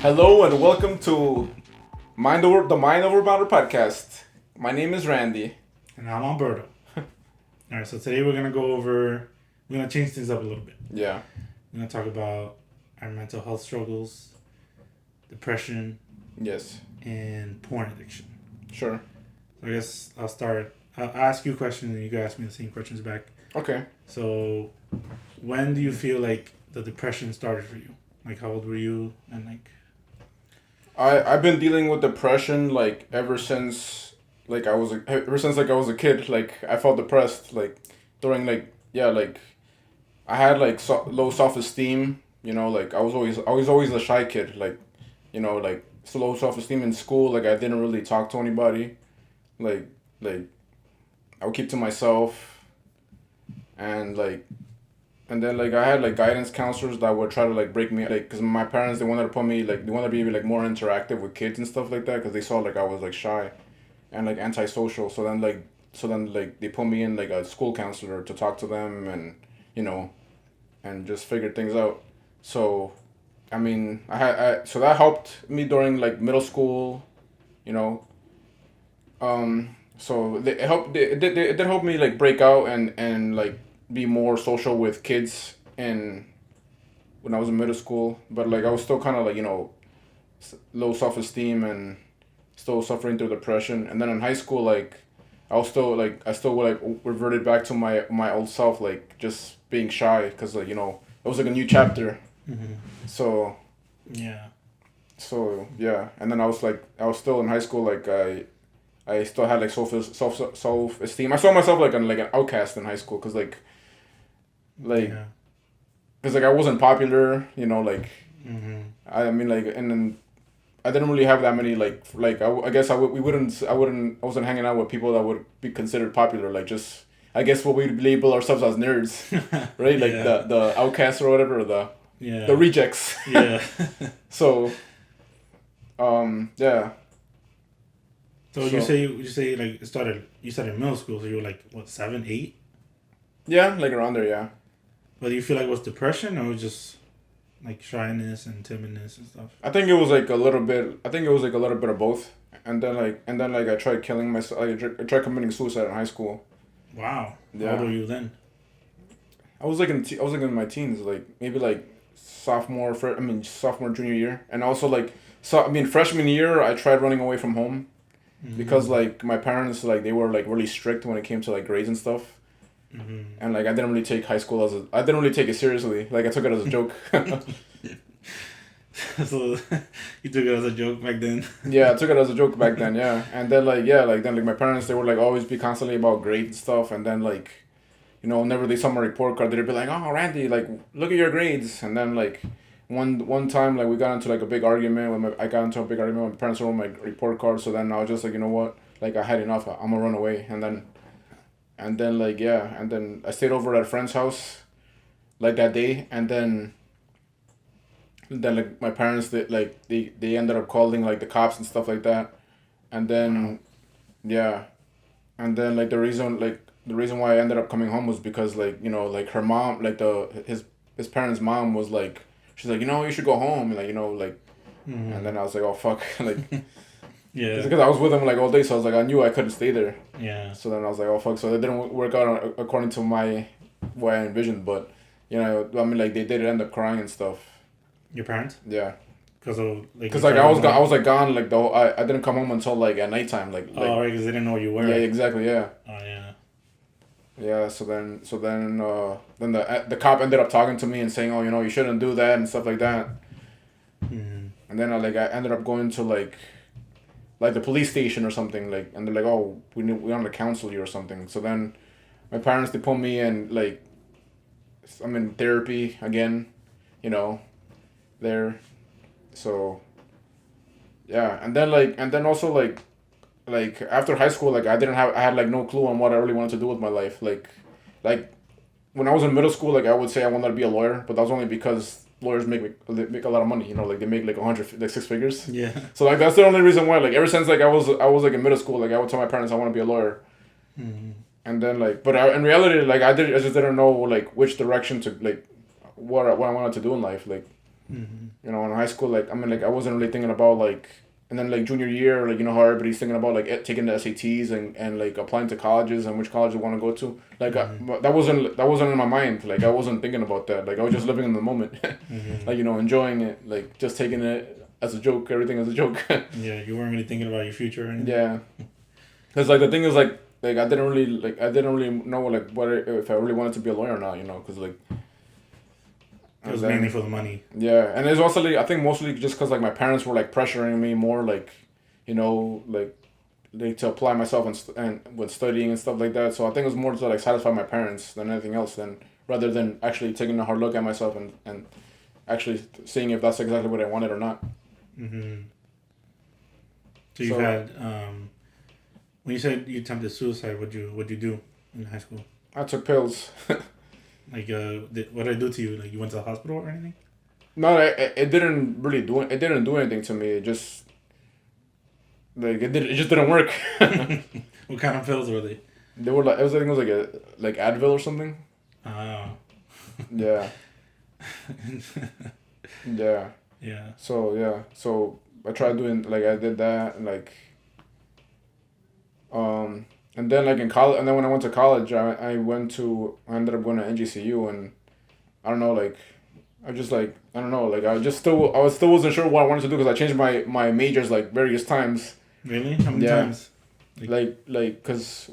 Hello and welcome to the Mind Over Matter podcast. My name is Randy. And I'm Alberto. Alright, so today we're we're gonna change things up a little bit. Yeah. We're gonna talk about our mental health struggles, depression, Yes. and porn addiction. Sure. So I guess I'll start. I'll ask you questions and you can ask me the same questions back. Okay. So when do you feel like the depression started for you? Like how old were you? And like I've been dealing with depression ever since I was a kid. Like I felt depressed during I had low self esteem. I was always a shy kid. Low self esteem in school. Like I didn't really talk to anybody. Like like I would keep to myself, and then I had guidance counselors that would try to break me, because my parents, they wanted to put me, they wanted to be more interactive with kids and stuff like that, because they saw I was shy and antisocial. So then they put me in a school counselor to talk to them, and you know and just figure things out. So I mean, so that helped me during middle school, you know so it did help me break out and be more social with kids and when I was in middle school. But I was still kind of low self-esteem and still suffering through depression. And then in high school, I still reverted back to my old self, just being shy, because it was a new chapter. mm-hmm. So Yeah. Yeah. And then I was still in high school. I still had self esteem. I saw myself an outcast in high school, because Yeah. I wasn't popular. Mm-hmm. I mean, and then I didn't really have that many I guess I wasn't hanging out with people that would be considered popular. I guess what we label ourselves as nerds, right? Yeah. The outcasts or whatever, Yeah. the rejects. Yeah. So yeah. So you say it started. You started in middle school, so you were what, 7, 8? Yeah, around there, yeah. But do you feel like it was depression or it was just shyness and timidness and stuff? I think it was a little bit. I think it was a little bit of both. And then I tried killing myself. I tried committing suicide in high school. Wow. Yeah. How old were you then? I was I was in my teens, maybe sophomore junior year, and also freshman year I tried running away from home, Mm-hmm. because my parents, they were really strict when it came to grades and stuff. Mm-hmm. And I didn't really take high school I didn't really take it seriously. I took it as a joke. So you took it as a joke back then. Yeah, I took it as a joke back then. Yeah, and then then my parents, they would always be constantly about grades and stuff, and then whenever they saw my report card, they'd be like, "Oh, Randy, look at your grades." And then one time we got into a big argument I got into a big argument with my parents over my report card. So then I was just you know what, I had enough. I'm gonna run away. And then yeah, and then I stayed over at a friend's house that day. And then my parents, they ended up calling the cops and stuff like that. And then Wow. yeah, and then the reason why I ended up coming home was because her mom, his parents' mom was she's you should go home, Mm-hmm. and then I was oh fuck, Yeah. because I was with him all day. So I was I knew I couldn't stay there. Yeah. So then I was oh fuck, so it didn't work out according to what I envisioned. But I mean, they did end up crying and stuff. Your parents? Yeah. Because of Because I was gone. I was gone the whole. I didn't come home until at nighttime. Oh, right, because they didn't know where you were. Yeah, exactly. Yeah. Oh yeah. Yeah. Then the cop ended up talking to me and saying, "Oh, you shouldn't do that," and stuff like that. Mm-hmm. And then I ended up going to the police station or something, and they're "Oh, we want to counsel you or something." So then my parents, they put me in I'm in therapy again, there. So yeah, and then also after high school, I had no clue on what I really wanted to do with my life. Like when I was in middle school, I would say I wanted to be a lawyer, but that was only because lawyers make a lot of money. They make 100, 6 figures. Yeah. So that's the only reason why. Ever since I was in middle school, I would tell my parents I want to be a lawyer. Mm-hmm. And then in reality, I just didn't know which direction to what I wanted to do in life. You know, in high school, like, I mean, like, I wasn't really thinking about, like, and then, like, junior year, like, you know how everybody's thinking about, like, taking the SATs and like, applying to colleges and which college you want to go to. Like, but that wasn't in my mind. Like, I wasn't thinking about that. Like, I was just living in the moment. Like, you know, enjoying it. Like, just taking it as a joke, everything as a joke. Yeah, you weren't really thinking about your future or anything? Yeah. Because, like, the thing is, like, I didn't really know, like, if I really wanted to be a lawyer or not, you know, because, like, It was mainly for the money. yeah, and it's also like, I think mostly just because like my parents were like pressuring me more, like, you know, like to apply myself and with studying and stuff like that. So I think it was more to like satisfy my parents than anything else, than rather than actually taking a hard look at myself and actually seeing if that's exactly what I wanted or not. So you've had when you said you attempted suicide, what'd you do in high school? I took pills. Like, what did it do to you? Like, you went to the hospital or anything? No, it didn't really do it. It didn't do anything to me. It just like it just didn't work. What kind of pills were they? They were like, I think it was like Advil or something. Oh. Yeah. Yeah. Yeah. So I tried doing, like, I did that, and like and then like in college, and then when I went to college, I ended up going to NGCU, and I don't know, like, I just like, I don't know, like, I was still wasn't sure what I wanted to do, because I changed my majors like various times. Really? How many times? Cause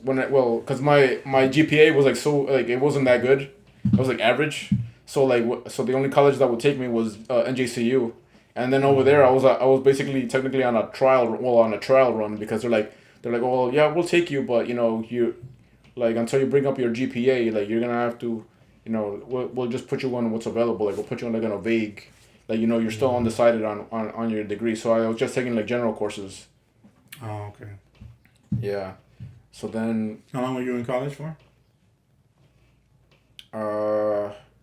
cause my GPA was like, so like, it wasn't that good. It was like average. So like, so the only college that would take me was NJCU, and then over there I was basically technically on a trial run, because they're like, oh well, yeah, we'll take you, but you know, you, like, until you bring up your GPA, like, you're gonna have to, you know, we'll just put you on what's available, like, we'll put you on like on a vague, like, you know, you're still undecided on your degree. So I was just taking like general courses. Oh, okay. Yeah. So then. How long were you in college for?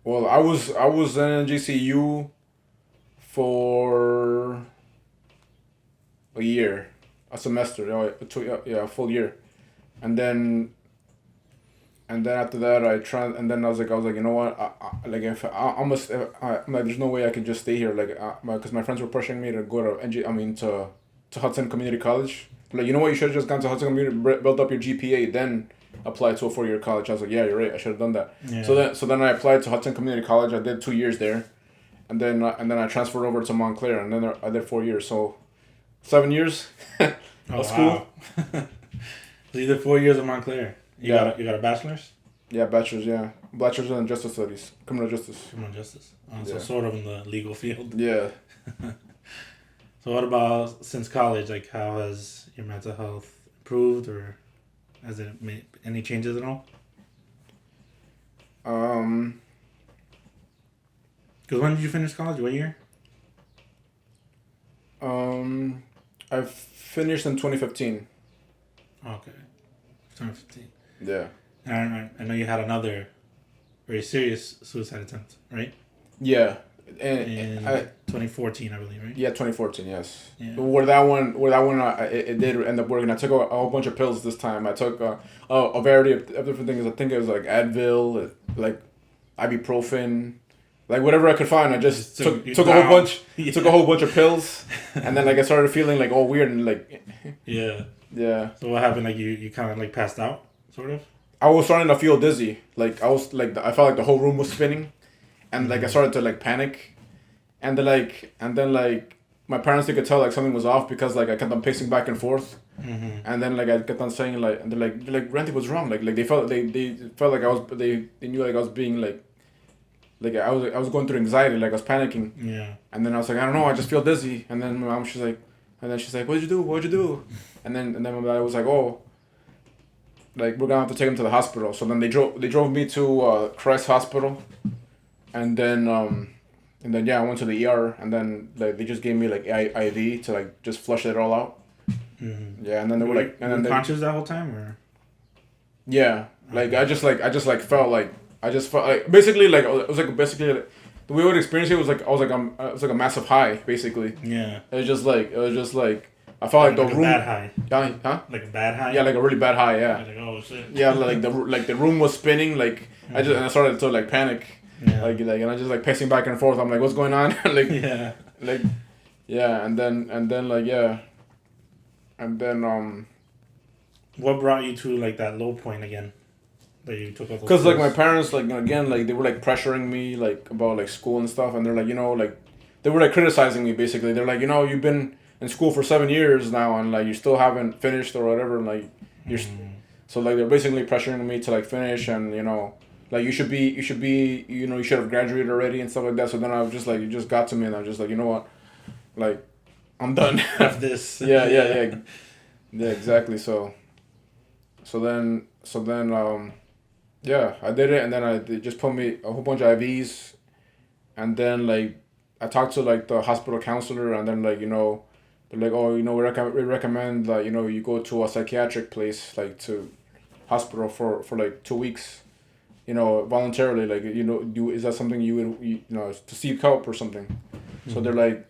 Well, I was in GCU for a year, a semester, a full year, and then after that and then I was like, you know what, like, if I must, like, there's no way I can just stay here, like, because my friends were pushing me to go to to Hudson Community College. Like, you know what, you should have just gone to Hudson Community, built up your GPA, then apply to a 4-year college. I was like, yeah, you're right, I should have done that. Yeah. So then I applied to Hudson Community College. I did 2 years there, and then I transferred over to Montclair, and then I did 4 years. So 7 years of school. Wow. So you did 4 years at Montclair. You got a bachelor's? Yeah, bachelor's. Yeah, bachelor's in justice studies, criminal justice. Criminal justice. So sort of in the legal field. Yeah. So what about since college? Like, how has your mental health improved, or has it made any changes at all? Because when did you finish college? What year? I finished in 2015. Okay, 2015. Yeah. And I know you had another very serious suicide attempt, right? Yeah. In 2014, I believe, right? Yeah, 2014. Yes. Yeah. Where that one, it did end up working. I took a whole bunch of pills this time. I took a variety of different things. I think it was like Advil, like ibuprofen, like whatever I could find. I just took a whole bunch. Yeah. Took a whole bunch of pills, and then like I started feeling like all weird and like. Yeah. Yeah. So what happened? Like you kind of like passed out, sort of. I was starting to feel dizzy. Like I was like I felt like the whole room was spinning. And like I started to like panic, and then my parents, they could tell like something was off, because like I kept on pacing back and forth, and then like I kept on saying like, and they're like Randy, what's wrong? Like they felt like they knew like I was being like I was going through anxiety, like I was panicking. Yeah. And then I was like, I don't know, I just feel dizzy. And then my mom, she's like, what'd you do? And then my dad was like, oh, like we're gonna have to take him to the hospital. So then they drove me to Christ Hospital. And then yeah, I went to the ER, and then like they just gave me like IV to like just flush it all out. Mm-hmm. Yeah, and then they were like, and then conscious that whole time, or? Yeah, like I just felt like basically like it was like basically like, the way I would experience it was like it was like a massive high, basically. Yeah. It was just like I felt like the room. Bad high. Yeah, huh? Like a bad high. Yeah, like a really bad high. Yeah. Like, oh shit. Yeah, like the room was spinning. Like I started to like panic. Yeah. And I just like pacing back and forth. I'm like, what's going on? like Yeah. like yeah, and then like yeah, and then What brought you to like that low point again? That you took all those cause like my pills. parents like again like they were like pressuring me like about like school and stuff, and they're like like they were like criticizing me basically. They're like you've been in school for 7 years now and like you still haven't finished or whatever. And, like you're so like they're basically pressuring me to like finish and like you should have graduated already and stuff like that. So then I was just like it just got to me and I was just like what like I'm done. Of this. yeah yeah yeah yeah exactly. So then yeah, I did it, and then they just put me a whole bunch of IVs, and then like I talked to like the hospital counselor, and then like they're like, oh, we recommend that you go to a psychiatric place like to hospital for like 2 weeks, voluntarily, like is that something you would to seek help or something? So they're like,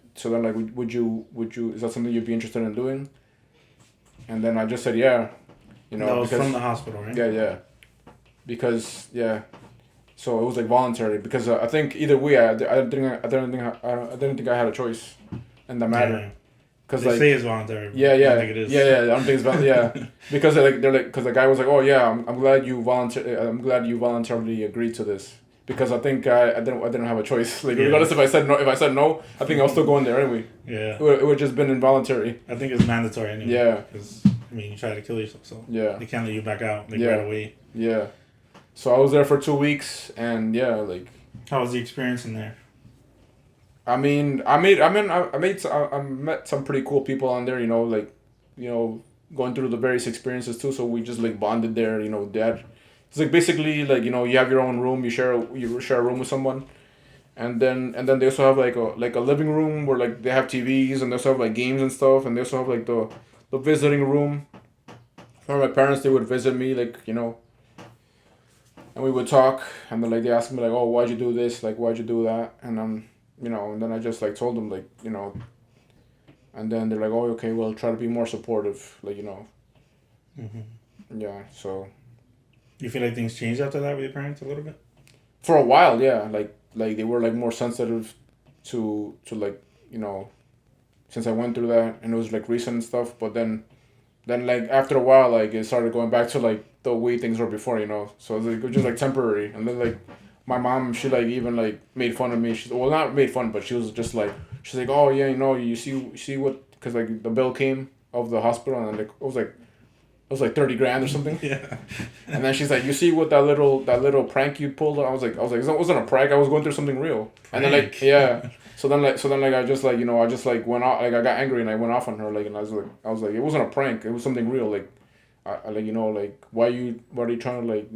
would you is that something you'd be interested in doing? And then I just said yeah, That was because from the hospital, right? yeah because yeah. So it was like voluntary because I think either way I didn't think I had a choice in the matter Yeah. because They like say it's voluntary. But yeah I yeah don't think it is. I don't think it's yeah because they're like because the guy was like, oh yeah, I'm glad you voluntarily agreed to this because I think I didn't have a choice, like regardless if I said no, I think I was still going there anyway. Yeah. It would just been involuntary. I think it's mandatory anyway. Yeah. Because you try to kill yourself, so Yeah. they can't let you back out like Yeah. right away. Yeah. So I was there for 2 weeks, and yeah, like How was the experience in there? I met some pretty cool people on there, going through the various experiences too. So we just like bonded there, dad. It's like basically like you have your own room, you share a room with someone, and then they also have like a living room where like they have TVs and they also have like games and stuff, and they also have like the visiting room. For my parents, they would visit me and we would talk, and then like they asked me like, oh, why'd you do this, like why'd you do that, and and then I just like told them like and then they're like, oh, okay, well, try to be more supportive, like yeah. So You feel like things changed after that with your parents a little bit? for a while, yeah, like they were like more sensitive to like since I went through that, and it was like recent stuff, but then like after a while, like it started going back to like the way things were before, so it was just like temporary. And then like my mom, she like even like made fun of me. She's, well, not made fun, but she was just like, she's like, oh yeah, you see what, because like the bill came of the hospital, and like it was like 30 grand or something. Yeah. And then she's like, you see what that little prank you pulled? I was like, it wasn't a prank. I was going through something real. And then like Prank? yeah. So then I just like I just like went off, like I got angry and I went off on her, like, and I was like it wasn't a prank. It was something real. Like I like like why are you trying to like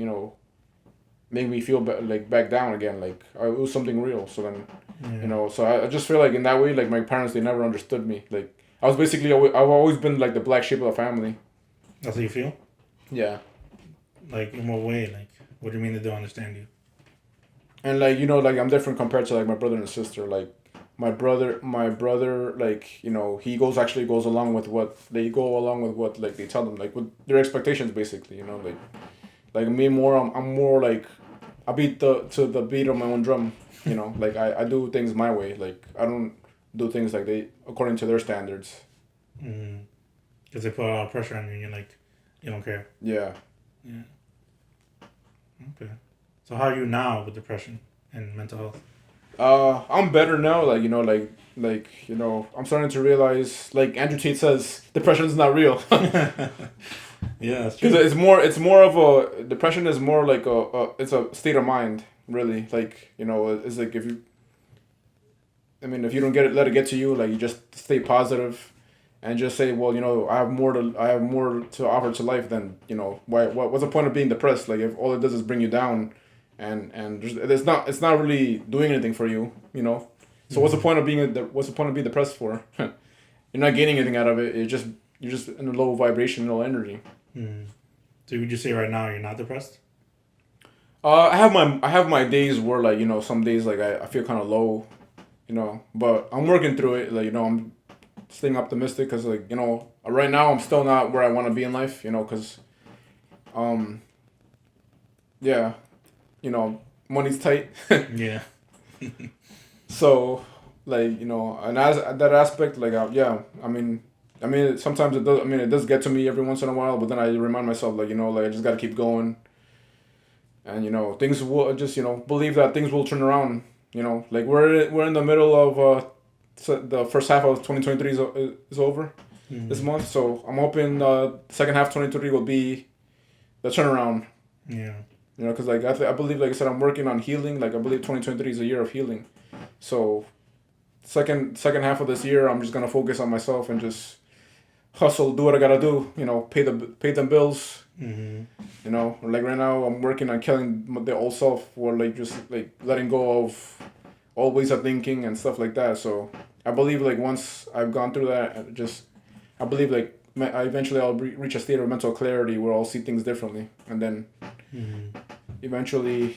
make me feel like back down again? Like it was something real. So then Yeah. so I just feel like in that way, like my parents, they never understood me. Like I was basically I've always been like the black sheep of the family. That's how you feel? Yeah. Like, in what way? Like, what do you mean they don't understand you? And like like I'm different compared to like my brother and sister. Like my brother, like he goes along with what like they tell them, like with their expectations, basically. Like me more. I'm more like I beat the beat of my own drum. Like I do things my way. Like I don't do things like they according to their standards. Because they put a lot of pressure on you and you're like, you don't care. Yeah. Yeah. Okay. So how are you now with depression and mental health? I'm better now. Like I'm starting to realize, like Andrew Tate says, depression's not real. Yeah, that's true. Because it's more of a depression is more like it's a state of mind, really. Like it's like if you let it get to you, like you just stay positive, and just say, well, I have more to offer to life than what's the point of being depressed? Like if all it does is bring you down, and it's not really doing anything for you, So what's the point of being depressed for? You're not gaining anything out of it. You're just in a low vibrational energy. So would you say right now you're not depressed? I have my days where like some days like I feel kind of low, but I'm working through it. Like I'm staying optimistic because like right now I'm still not where I want to be in life. Because yeah, money's tight. Yeah. So, like, and as that aspect, like, yeah, I mean, sometimes it does. I mean, it does get to me every once in a while, but then I remind myself, like, like I just gotta keep going, and things will just believe that things will turn around. Like we're in the middle of so the first half of 2023 is over this Mm-hmm. month, so I'm hoping second half 2023 will be the turnaround. Yeah. Because like I believe, like I said, I'm working on healing. Like I believe 2023 is a year of healing. So second half of this year, I'm just gonna focus on myself and just hustle, do what I gotta do. Pay them bills. Mm-hmm. Like right now, I'm working on killing the old self, or like just like letting go of old ways of thinking and stuff like that. So I believe like once I've gone through that, I believe like I eventually I'll reach a state of mental clarity where I'll see things differently, and then Mm-hmm. eventually,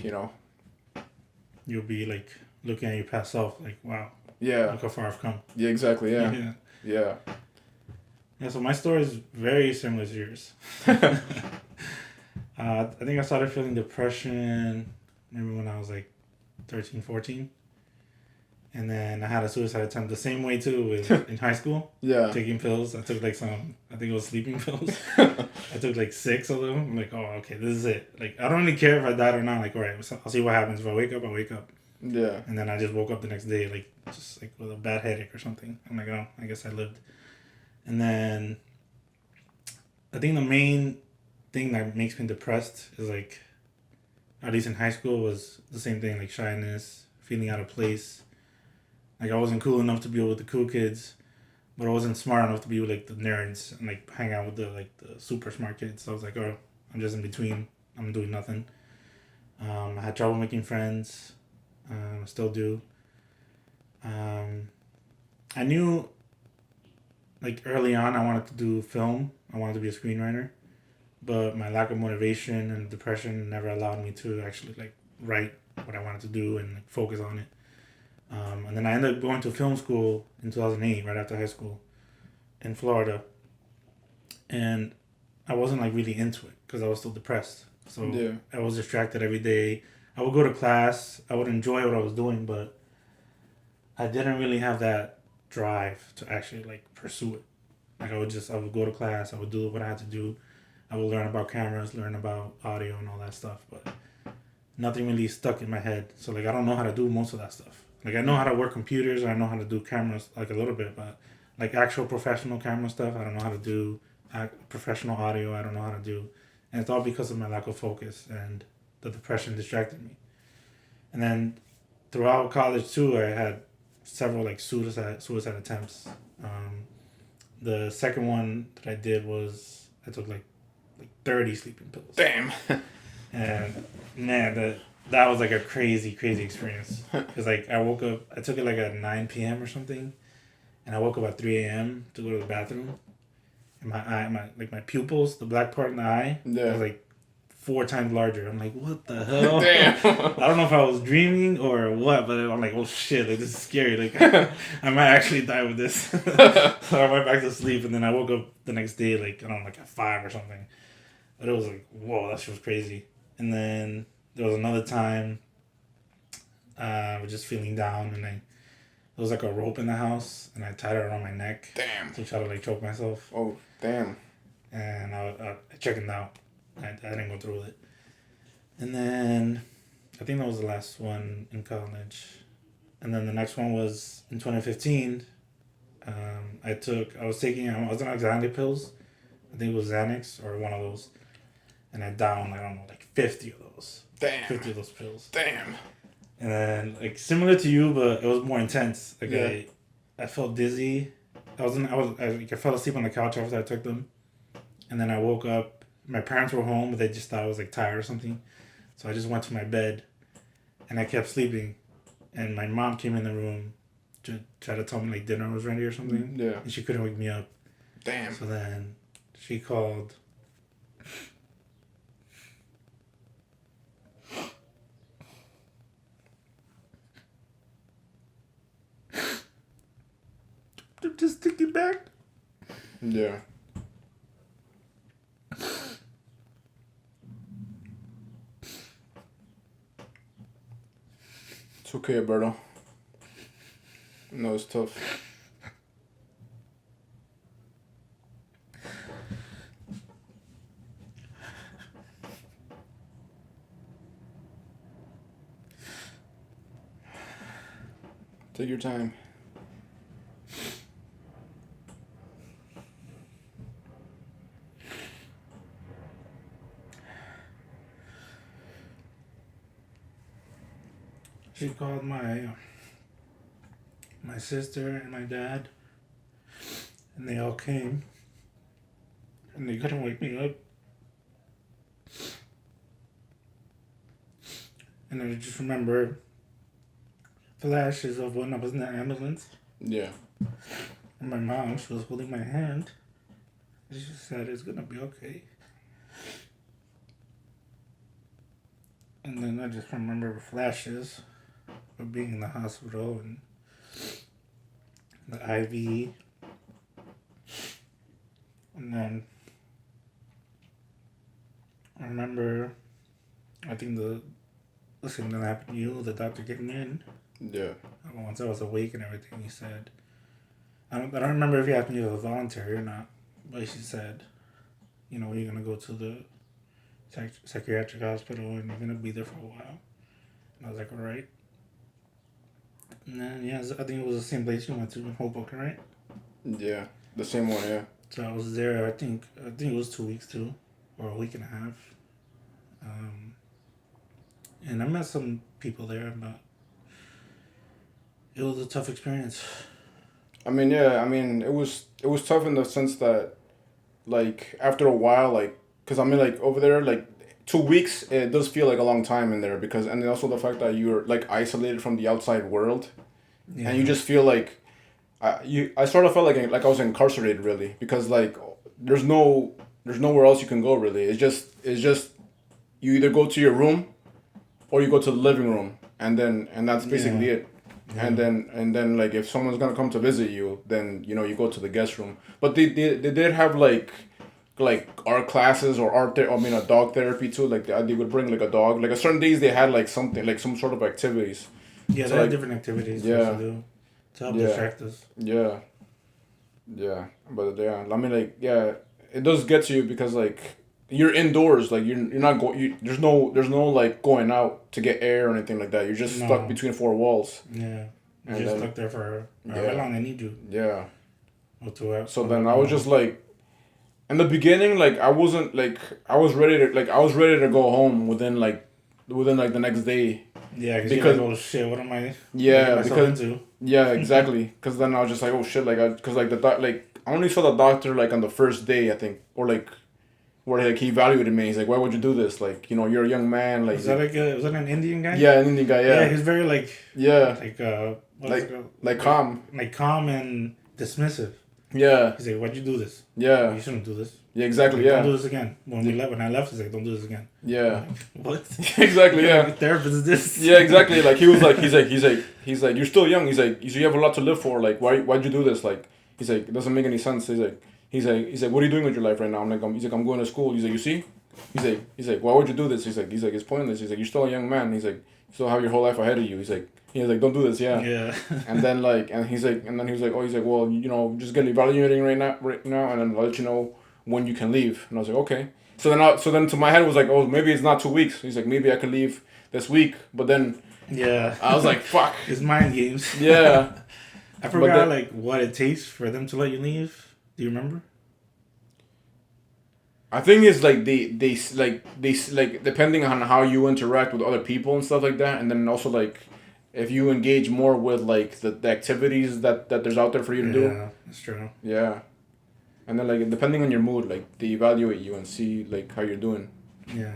You'll be like looking at your past self, like, wow, yeah, look how far I've come. yeah, exactly, yeah, Yeah. yeah. Yeah. So my story is very similar to yours. I think I started feeling depression maybe when I was like 13, 14. And then I had a suicide attempt the same way too in high school. Yeah. Taking pills. I took like I think it was sleeping pills. I took like 6 of them. I'm like, oh, okay, this is it. Like, I don't really care if I died or not. Like, all right, I'll see what happens. If I wake up, I wake up. Yeah. And then I just woke up the next day, like, just like with a bad headache or something. I'm like, oh, I guess I lived. And then I think the main thing that makes me depressed is like, at least in high school, was the same thing, like shyness, feeling out of place. Like, I wasn't cool enough to be with the cool kids, but I wasn't smart enough to be with like the nerds and like hang out with the super smart kids. So I was like, oh, I'm just in between. I'm doing nothing. I had trouble making friends. Still do. I knew like early on I wanted to do film. I wanted to be a screenwriter, but my lack of motivation and depression never allowed me to actually like write what I wanted to do and like, focus on it. And then I ended up going to film school in 2008, right after high school, in Florida. And I wasn't like really into it because I was still depressed. So Yeah. I was distracted every day. I would go to class. I would enjoy what I was doing, but I didn't really have that drive to actually like pursue it. Like I would go to class. I would do what I had to do. I would learn about cameras, learn about audio and all that stuff, but nothing really stuck in my head. So like I don't know how to do most of that stuff. Like I know how to work computers, I know how to do cameras like a little bit, but like actual professional camera stuff, I don't know how to do. Professional audio, I don't know how to do, and it's all because of my lack of focus and the depression distracted me. And then throughout college too, I had several like suicide attempts. The second one that I did was I took like 30 sleeping pills. Damn. And man, that was like a crazy experience because like I woke up, I took it like at 9 p.m. or something, and I woke up at 3 a.m. to go to the bathroom, and my pupils, the black part in the eye, Yeah. was like 4 times larger. I'm like, what the hell? Damn. I don't know if I was dreaming or what, but I'm like, oh shit, like this is scary. Like I might actually die with this. So I went back to sleep, and then I woke up the next day, like I don't know, like at 5 or something. But it was like, whoa, that shit was crazy. And then there was another time I was just feeling down, and there was like a rope in the house, and I tied it around my neck. Damn. To try to like choke myself. Oh, damn. And I chickened out. I didn't go through with it. And then I think that was the last one in college. And then the next one was in 2015. I was on anxiety pills. I think it was Xanax or one of those. And I downed, I don't know, like 50 of those. Damn. 50 of those pills. Damn. And then, like, similar to you, but it was more intense. Like, Yeah. I felt dizzy. I fell asleep on the couch after I took them. And then I woke up. My parents were home, but they just thought I was, like, tired or something. So I just went to my bed, and I kept sleeping. And my mom came in the room to try to tell me, like, dinner was ready or something. Yeah. And she couldn't wake me up. Damn. So then she called. Just take it back. Yeah. It's okay, Alberto. No, it's tough. Take your time. She called my sister and my dad, and they all came, and they couldn't wake me up. And I just remember flashes of when I was in the ambulance. Yeah. And my mom, she was holding my hand. And she said, "It's gonna be okay." And then I just remember flashes of being in the hospital and the IV. And then I remember, I think the thing that happened to you, the doctor came in. Yeah. Once I was awake and everything, he said, I don't remember if he asked me if it was voluntary or not, but she said, you're going to go to the psychiatric hospital and you're going to be there for a while. And I was like, all right. And then, yeah, I think it was the same place you went to in Hoboken, right? Yeah, the same one, yeah. So I was there, I think it was 2 weeks too, or a week and a half. And I met some people there, but it was a tough experience. I mean, yeah, I mean, it was tough in the sense that, like, after a while, like, because I mean, like, over there, like, 2 weeks, it does feel like a long time in there because, and also the fact that you're, like, isolated from the outside world. Yeah. And you just feel like, I sort of felt like I was incarcerated, really, because, like, there's nowhere else you can go, really. It's just, you either go to your room or you go to the living room, and that's basically it. Yeah. And then like if someone's gonna come to visit you, then you go to the guest room. But they did have like art classes or a dog therapy too. Like they would bring like a dog. Like a certain days they had like something like some sort of activities. Yeah, so they had different activities. Yeah. To do to help distract us. Yeah. Yeah, but yeah, I mean like yeah, it does get to you because like you're indoors, like you're not going. There's no like going out to get air or anything like that. You're just stuck between four walls. Yeah, you're just stuck there for however long they need you. Yeah. So then I was just like, in the beginning, like I wasn't like I was ready to go home within the next day. Yeah, because you're like, oh shit, what am I? Yeah, into? Yeah, exactly. Because then I was just like, oh shit, like I only saw the doctor like on the first day, I think, or like. Where like he evaluated me, he's like, "Why would you do this? Like, you're a young man." Like, was that an Indian guy? Yeah, an Indian guy. Yeah. Yeah, he's very like. Yeah. Like calm. Like calm and dismissive. Yeah. He's like, "Why'd you do this? Yeah. You shouldn't do this." Yeah, exactly. Like, don't do this again. When I left, he's like, "Don't do this again." Yeah. Like, what? Exactly. Yeah. What therapist is this? Yeah, exactly. Like he was like, he's like, you're still young. He's like, you have a lot to live for. Like, why'd you do this? Like, he's like, it doesn't make any sense. He's like, what are you doing with your life right now? He's like, I'm going to school. He's like, you see? He's like, why would you do this? He's like, it's pointless. He's like, you're still a young man. He's like, you still have your whole life ahead of you. He's like, don't do this. Yeah. Yeah. And then he was like, well, just get evaluating right now, and then I'll let you know when you can leave. And I was like, okay. So then to my head was like, oh, maybe it's not 2 weeks. He's like, maybe I could leave this week. But then. Yeah. I was like, fuck. It's mind games. Yeah. I forgot what it takes for them to let you leave. Do you remember? I think it's like they depending on how you interact with other people and stuff like that, and then also like if you engage more with like the activities that there's out there for you to do. Yeah, that's true. Yeah, and then like depending on your mood, like they evaluate you and see like how you're doing. Yeah.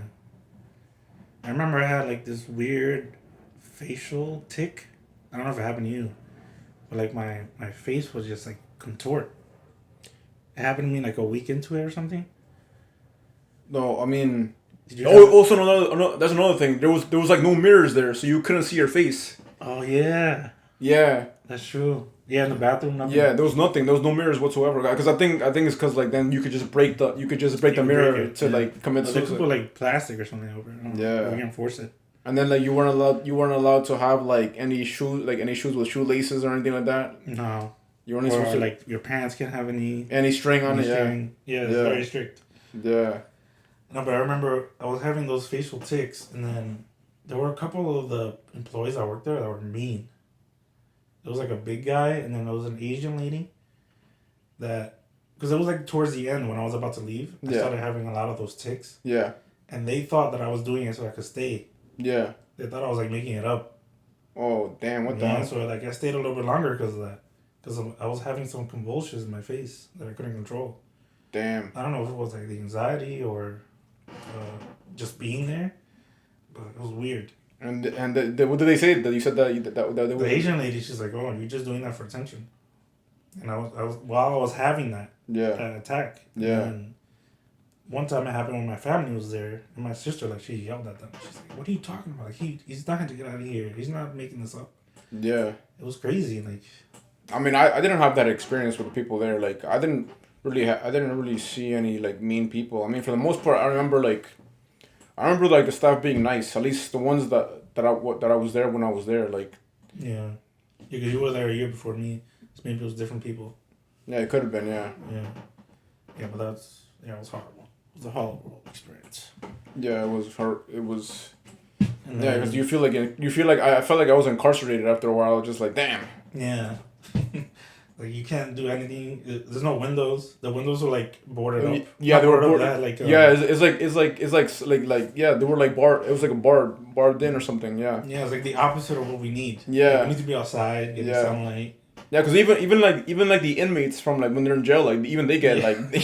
I remember I had like this weird facial tick. I don't know if it happened to you, but like my face was just like contort. It happened to me like a week into it or something. No, I mean. Also, no, that's another thing. There was like no mirrors there, so you couldn't see your face. Oh yeah. Yeah. That's true. Yeah, in the bathroom. Nothing. Yeah, there was nothing. There was no mirrors whatsoever. Because I think it's because like then you could just break the mirror to like commit suicide. They could put like plastic or something over it. Yeah. We can force it. And then like you weren't allowed to have like any shoes with shoelaces or anything like that. No. You weren't Or supposed to like your pants can't have any string on any it. Yeah, string. Yeah, it's yeah, very strict. yeah, No, but I remember I was having those facial tics, and then there were a couple of the employees that worked there that were mean. There was like a big guy, and then there was an Asian lady that, because it was like towards the end when I was about to leave, I yeah, started having a lot of those tics, yeah, and they thought that I was doing it so I could stay. yeah. They thought I was like making it up. Oh damn! What the Yeah, hell? so like I stayed a little bit longer because of that, because I was having some convulsions in my face that I couldn't control. Damn. I don't know if it was like the anxiety or just being there, but it was weird. And what did they say? That you said that that they The Asian lady, she's like, "Oh, you're just doing that for attention." And I was while I was having that Yeah, attack. yeah. And one time it happened when my family was there, and my sister like she yelled at them. She's like, "What are you talking about? Like he's not going to get out of here. He's not making this up." Yeah. It was crazy. Like, I mean, I didn't have that experience with the people there. Like, I didn't really see any like mean people. I mean, for the most part, I remember like the staff being nice. At least the ones that I was there when I was there. Like, yeah, because you were there a year before me, so maybe it was different people. yeah, it could have been. Yeah. Yeah, yeah, but it was horrible. It was a horrible experience. Yeah, it was hard. It was. And Yeah, because you feel like I felt like I was incarcerated after a while. Just like damn. yeah. Like you can't do anything. There's no windows. The windows were like boarded up. Yeah, they were boarded up. boarded. They had, like, Yeah, it's like yeah, they were like barred. It was like a barred in or something. Yeah. yeah, it's like the opposite of what we need. Yeah. Like, we need to be outside, get the sunlight. Yeah, because even the inmates from like when they're in jail, like even they get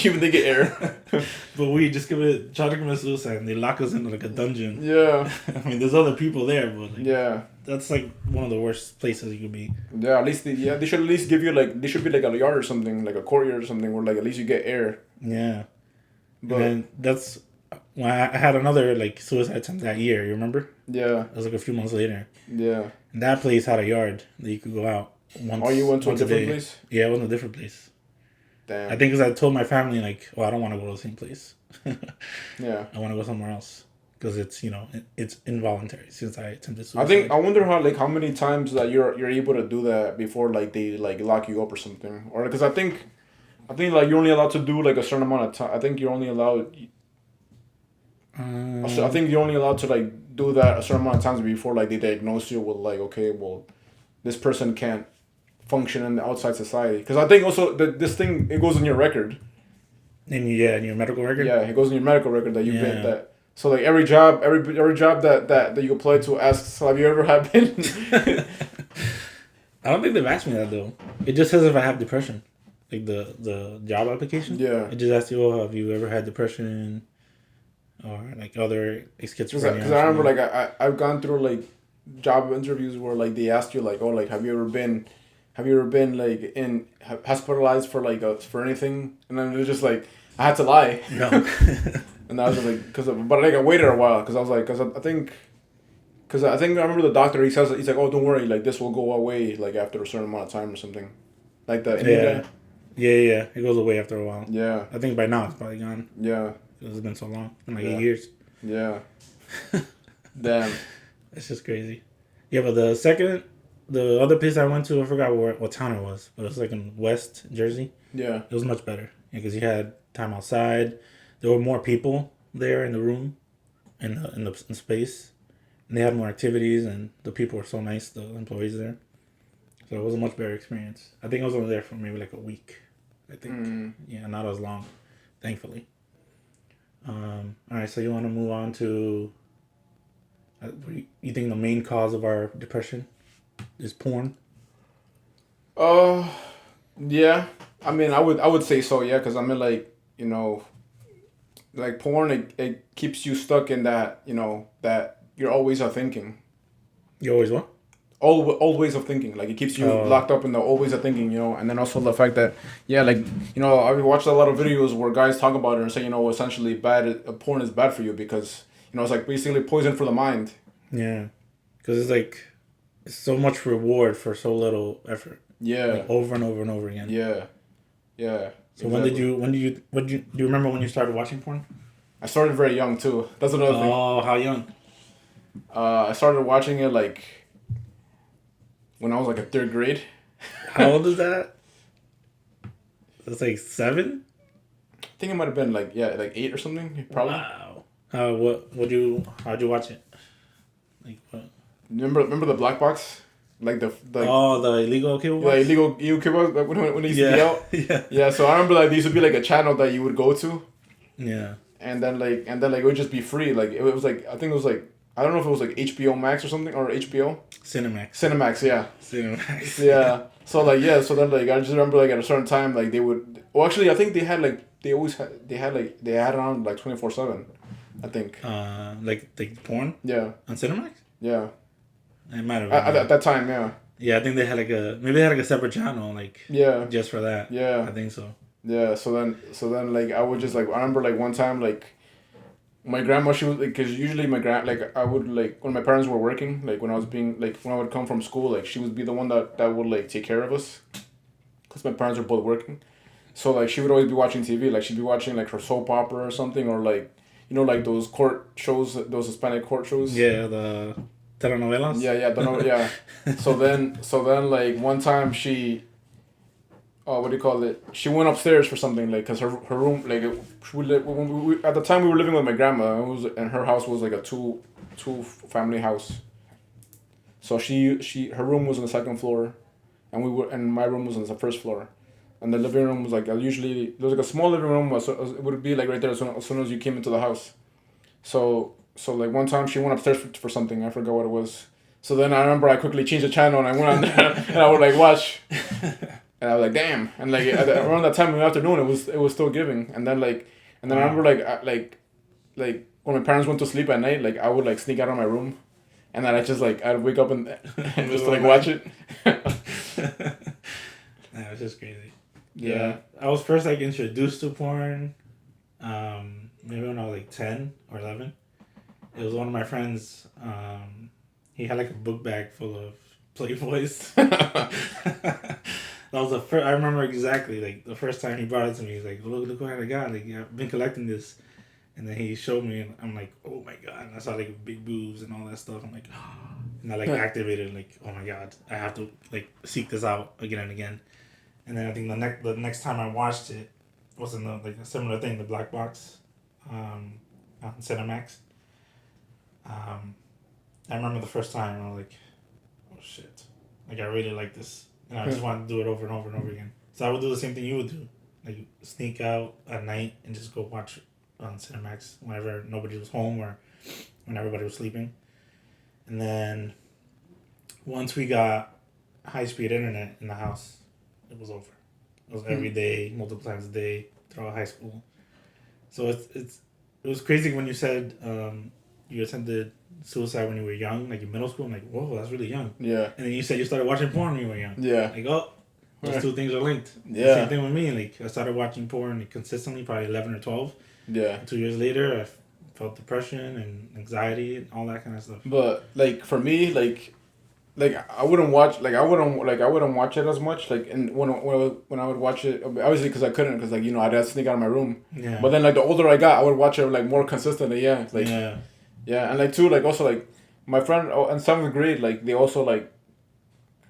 even they get air. But we just try to commit suicide, and they lock us into like a dungeon. Yeah. I mean, there's other people there, but like, Yeah. that's like one of the worst places you could be. Yeah, at least they should at least give you like, they should be like a yard or something, like a courtyard or something, where like at least you get air. Yeah. But And then that's when I had another like suicide attempt that year. You remember? yeah, It was like a few months later. yeah. And that place had a yard that you could go out once. Oh, you went to a once different day. place? Yeah, it was in a different place. Damn. I think because I told my family like, "Oh, I don't want to go to the same place. Yeah. I want to go somewhere else because it's it's involuntary since I attempted suicide." I wonder how many times that you're able to do that before like they like lock you up or something, or because I think like you're only allowed to do like a certain amount of time. I think you're only allowed. I think you're only allowed to like do that a certain amount of times before like they diagnose you with like, okay, well, this person can't function in the outside society. Because I think also that this thing, it goes in your record. in your medical record. Yeah, it goes in your medical record that you've been that. So like every job that you apply to asks, have you ever had been? I don't think they've asked me that though. It just says if I have depression, like the job application. Yeah. It just asks you, "Oh, have you ever had depression?" Or like other schizophrenia. Because I remember like I've gone through like job interviews where like they asked you like, oh, like have you ever been like hospitalized for like for anything, and then it was just like I had to lie. No. And I was just like, but like I waited a while because I was like, because I think I remember the doctor, he's like, oh, don't worry, like this will go away like after a certain amount of time or something, like that. Yeah. It goes away after a while. Yeah. I think by now it's probably gone. Yeah. It's been so long, in like 8 years. Yeah. Damn. It's just crazy. Yeah, but the other place I went to, I forgot what town it was, but it was like in West Jersey. Yeah. It was much better because you had time outside. There were more people there in the room, in the space, and they had more activities, and the people were so nice, the employees there. So it was a much better experience. I think I was only there for maybe like a week. I think. Yeah, not as long, thankfully. All right, so you want to move on to? You think the main cause of our depression is porn? Yeah. I mean, I would say so. Yeah, because I mean, like like porn, it keeps you stuck in that that you're always thinking. You always what? Old ways of thinking, like it keeps you locked up in the old ways of thinking, and then also the fact that I watched a lot of videos where guys talk about it and say essentially porn is bad for you because it's like basically poison for the mind. Yeah, because it's like it's so much reward for so little effort. Yeah, like over and over and over again. Yeah. So exactly. do you remember when you started watching porn? I started very young too. That's another thing. Oh, how young? I started watching it like when I was like a third grade. How old is that? That's like 7. I think it might have been like like 8 or something probably. Wow. How'd you watch it? Like what? Remember the black box, like the Oh, the illegal cable yeah, box. illegal EU cable when it used to be Yeah, out. yeah, Yeah, so I remember like there used to be like a channel that you would go to, yeah. and then it would just be free. Like it was like I think it was like I don't know if it was like HBO Max or something or HBO Cinemax. Cinemax. Yeah, Cinemax. yeah. So like so then like I just remember like at a certain time like they would. Well, actually, I think they had like they had it on like 24/7. I think. Like porn Yeah. on Cinemax. Yeah. It might have been. At that time, yeah. Yeah, I think they had maybe they had like a separate channel Yeah. just for that. Yeah. I think so. Yeah. So then like I would just like I remember like one time like my grandma she was like because usually my like I would like when my parents were working like when I was being like when I would come from school like she would be the one that would like take care of us because my parents were both working. So like she would always be watching TV like she'd be watching like her soap opera or something or like like those court shows those Hispanic court shows. Yeah, the telenovelas. Yeah, don't know. Yeah. So then, like one time she, what do you call it? She went upstairs for something, like, cause her room, like, at the time we were living with my grandma. And her house was like a two family house. So her room was on the second floor, and my room was on the first floor, and the living room was like usually there was like a small living room. So it would be like right there as soon as you came into the house. So like one time she went upstairs for something. I forgot what it was. So then I remember I quickly changed the channel and I went on there and I would like watch. And I was like, damn. And like around that time in the afternoon, it was still giving. And then I remember like when my parents went to sleep at night, like I would like sneak out of my room, and then I just like I'd wake up and just like watch it. That was just crazy. Yeah. I was first like introduced to porn, maybe when I was like 10 or 11. It was one of my friends. He had like a book bag full of Playboys. That was the first. I remember exactly like the first time he brought it to me. He's like, "Look what I got! Like I've been collecting this." And then he showed me, and I'm like, "Oh my god!" And I saw like big boobs and all that stuff. I'm like, and I like activated like, "Oh my god! I have to like seek this out again and again." And then I think the next time I watched it was in like a similar thing, the black box, on Cinemax. I remember the first time I was like, "Oh shit!" Like I really like this, and I just wanted to do it over and over and over again. So I would do the same thing you would do, like sneak out at night and just go watch on Cinemax whenever nobody was home or when everybody was sleeping. And then once we got high-speed internet in the house, it was over. It was every day, multiple times a day throughout high school. So it was crazy when you said you attempted suicide when you were young, like in middle school. I'm like, whoa, that's really young. Yeah. And then you said you started watching porn when you were young. Yeah. Like, oh, those two things are linked. Yeah. Same thing with me. Like, I started watching porn consistently, probably 11 or 12. Yeah. 2 years later, I felt depression and anxiety and all that kind of stuff. But like for me, like I wouldn't watch I wouldn't watch it as much and when I would watch it obviously because I couldn't because I'd have to sneak out of my room. Yeah. But then like the older I got, I would watch it like more consistently. Yeah. Like yeah. Yeah, and like too like also like my friend in 7th grade like they also like